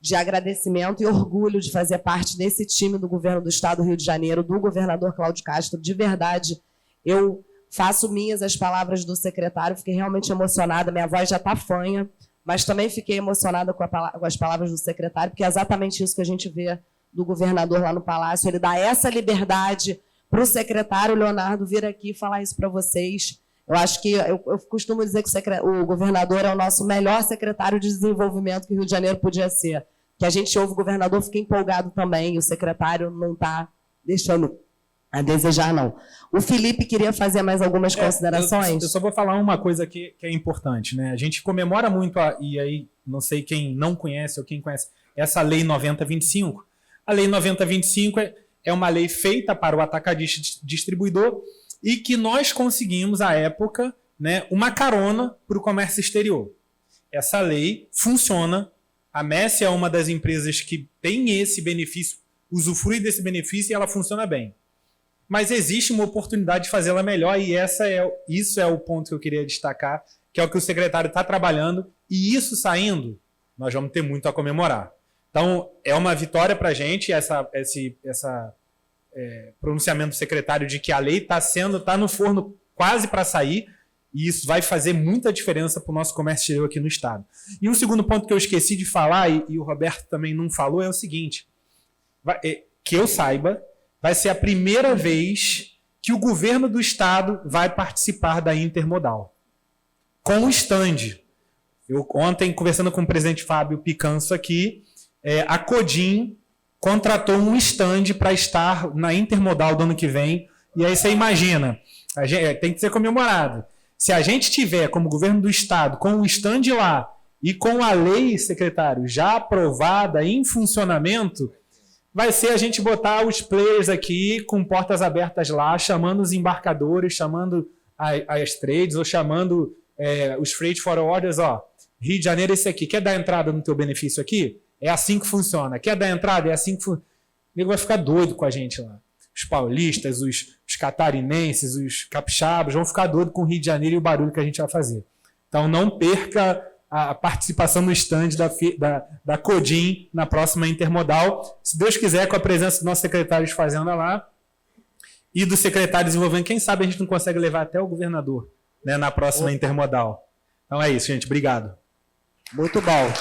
de agradecimento e orgulho de fazer parte desse time do governo do Estado do Rio de Janeiro, do governador Cláudio Castro. De verdade, eu faço minhas as palavras do secretário, fiquei realmente emocionada, minha voz já está fanha, mas também fiquei emocionada com as palavras do secretário, porque é exatamente isso que a gente vê do governador lá no Palácio. Ele dá essa liberdade para o secretário Leonardo vir aqui e falar isso para vocês. Eu acho que eu costumo dizer que o governador é o nosso melhor secretário de desenvolvimento que o Rio de Janeiro podia ser. Que a gente ouve o governador, fica empolgado também, e o secretário não está deixando a desejar, não. O Felipe queria fazer mais algumas considerações? Eu só vou falar uma coisa que é importante, né? A gente comemora muito, e aí não sei quem não conhece ou quem conhece, essa Lei 9025. A Lei 9025 é uma lei feita para o atacadista distribuidor, e que nós conseguimos, à época, né, uma carona para o comércio exterior. Essa lei funciona, a Messi é uma das empresas que tem esse benefício, usufrui desse benefício e ela funciona bem. Mas existe uma oportunidade de fazê-la melhor e isso é o ponto que eu queria destacar, que é o que o secretário está trabalhando, e isso saindo, nós vamos ter muito a comemorar. Então, é uma vitória para a gente esse pronunciamento do secretário de que a lei está no forno quase para sair, e isso vai fazer muita diferença para o nosso comércio exterior aqui no Estado. E um segundo ponto que eu esqueci de falar, e o Roberto também não falou, é o seguinte, que eu saiba, vai ser a primeira vez que o governo do Estado vai participar da Intermodal, com o stand. Eu ontem, conversando com o presidente Fábio Picanso aqui, a Codim contratou um stand para estar na Intermodal do ano que vem. E aí você imagina, tem que ser comemorado. Se a gente tiver, como governo do Estado, com o stand lá e com a lei, secretário, já aprovada, em funcionamento, vai ser a gente botar os players aqui com portas abertas lá, chamando os embarcadores, chamando as trades, ou chamando os freight forwarders, Rio de Janeiro, esse aqui, quer dar entrada no teu benefício aqui? É assim que funciona. Quer dar entrada? É assim que funciona. O nego vai ficar doido com a gente lá. Os paulistas, os catarinenses, os capixabas vão ficar doidos com o Rio de Janeiro e o barulho que a gente vai fazer. Então não perca a participação no stand da Codim na próxima Intermodal. Se Deus quiser, com a presença do nosso secretário de Fazenda lá e do secretário de Desenvolvimento, quem sabe a gente não consegue levar até o governador, né, na próxima Intermodal. Então é isso, gente. Obrigado. Muito bom.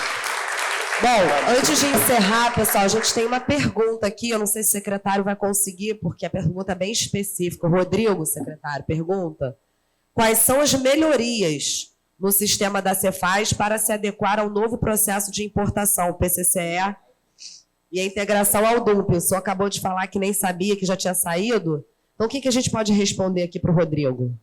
Bom, antes de encerrar, pessoal, a gente tem uma pergunta aqui, eu não sei se o secretário vai conseguir, porque a pergunta é bem específica. O Rodrigo, secretário, pergunta: quais são as melhorias no sistema da Cefaz para se adequar ao novo processo de importação, o PCCE, e a integração ao DUMP? O senhor acabou de falar que nem sabia que já tinha saído, Então, o que a gente pode responder aqui para o Rodrigo?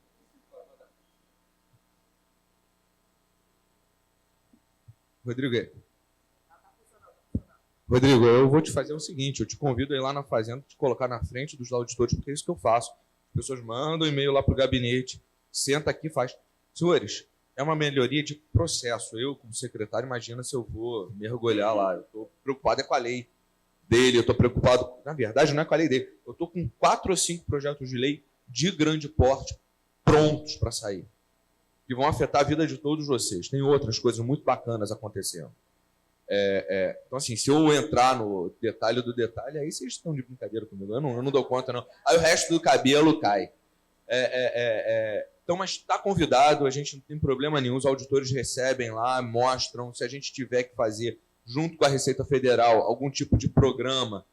Rodrigo, eu vou te fazer o seguinte, eu te convido a ir lá na fazenda, te colocar na frente dos auditores, porque é isso que eu faço. As pessoas mandam e-mail lá para o gabinete, senta aqui e faz. Senhores, é uma melhoria de processo. Eu, como secretário, imagina se eu vou mergulhar lá. Eu estou preocupado com a lei dele, eu estou preocupado... Na verdade, não é com a lei dele. Eu estou com 4 ou 5 projetos de lei de grande porte prontos para sair, que vão afetar a vida de todos vocês. Tem outras coisas muito bacanas acontecendo. Então, assim, se eu entrar no detalhe do detalhe, aí vocês estão de brincadeira comigo. Eu não dou conta, não. Aí o resto do cabelo cai. Então, mas está convidado, a gente não tem problema nenhum. Os auditores recebem lá, mostram. Se a gente tiver que fazer, junto com a Receita Federal, algum tipo de programa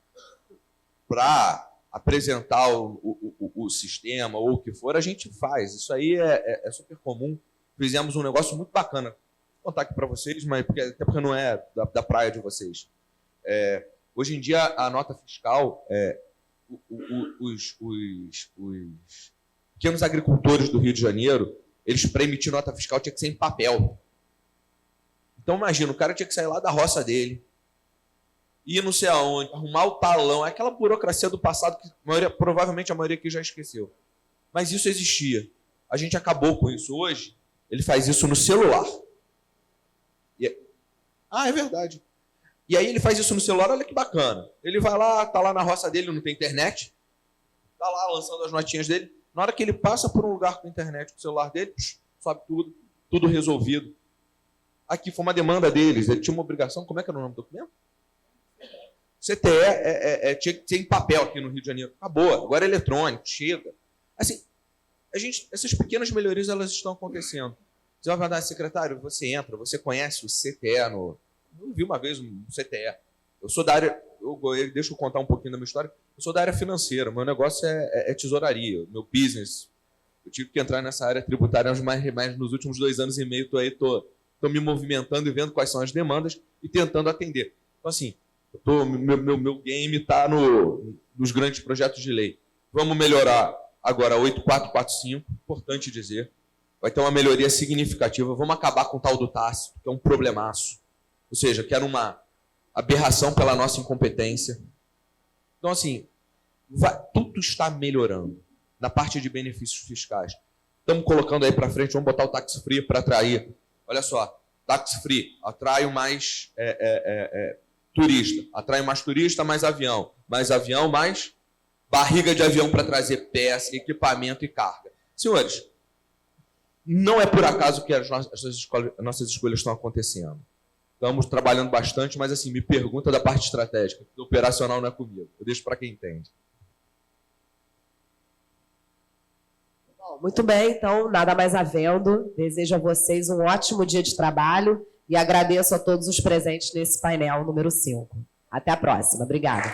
para apresentar o sistema ou o que for, a gente faz. Isso aí é super comum. Fizemos um negócio muito bacana. Vou contar aqui para vocês, mas até porque não é da praia de vocês. Hoje em dia, a nota fiscal, os pequenos agricultores do Rio de Janeiro, eles, para emitir nota fiscal, tinha que ser em papel. Então, imagina, o cara tinha que sair lá da roça dele, ir não sei aonde, arrumar o talão, aquela burocracia do passado que provavelmente a maioria aqui já esqueceu. Mas isso existia. A gente acabou com isso. Hoje, ele faz isso no celular. É verdade. E aí ele faz isso no celular, olha que bacana. Ele vai lá, tá lá na roça dele, não tem internet, tá lá lançando as notinhas dele. Na hora que ele passa por um lugar com internet, com o celular dele, sobe tudo resolvido. Aqui foi uma demanda deles, ele tinha uma obrigação, como é que era o nome do documento? CTE tinha que ser em papel aqui no Rio de Janeiro. Acabou, agora é eletrônico, chega. Assim, essas pequenas melhorias, elas estão acontecendo. Você vai falar, secretário, você entra, você conhece o CTE Eu vi uma vez um CTE. Eu sou da área... deixa eu contar um pouquinho da minha história. Eu sou da área financeira. Meu negócio é tesouraria. Meu business. Eu tive que entrar nessa área tributária mais nos últimos 2 anos e meio. Estou me movimentando e vendo quais são as demandas e tentando atender. Então, assim, meu game está nos grandes projetos de lei. Vamos melhorar agora 8445. Importante dizer. Vai ter uma melhoria significativa. Vamos acabar com o tal do tácito, que é um problemaço. Ou seja, que era uma aberração pela nossa incompetência. Então, assim, tudo está melhorando na parte de benefícios fiscais. Estamos colocando aí para frente, vamos botar o tax free para atrair. Olha só, tax free, atrai mais turista. Atrai mais turista, mais avião, mais barriga de avião para trazer peça, equipamento e carga. Senhores, não é por acaso que as nossas escolhas estão acontecendo. Estamos trabalhando bastante, mas assim, me pergunta da parte estratégica. O operacional não é comigo. Eu deixo para quem entende. Bom, muito bem, então, nada mais havendo. Desejo a vocês um ótimo dia de trabalho e agradeço a todos os presentes nesse painel número 5. Até a próxima. Obrigada.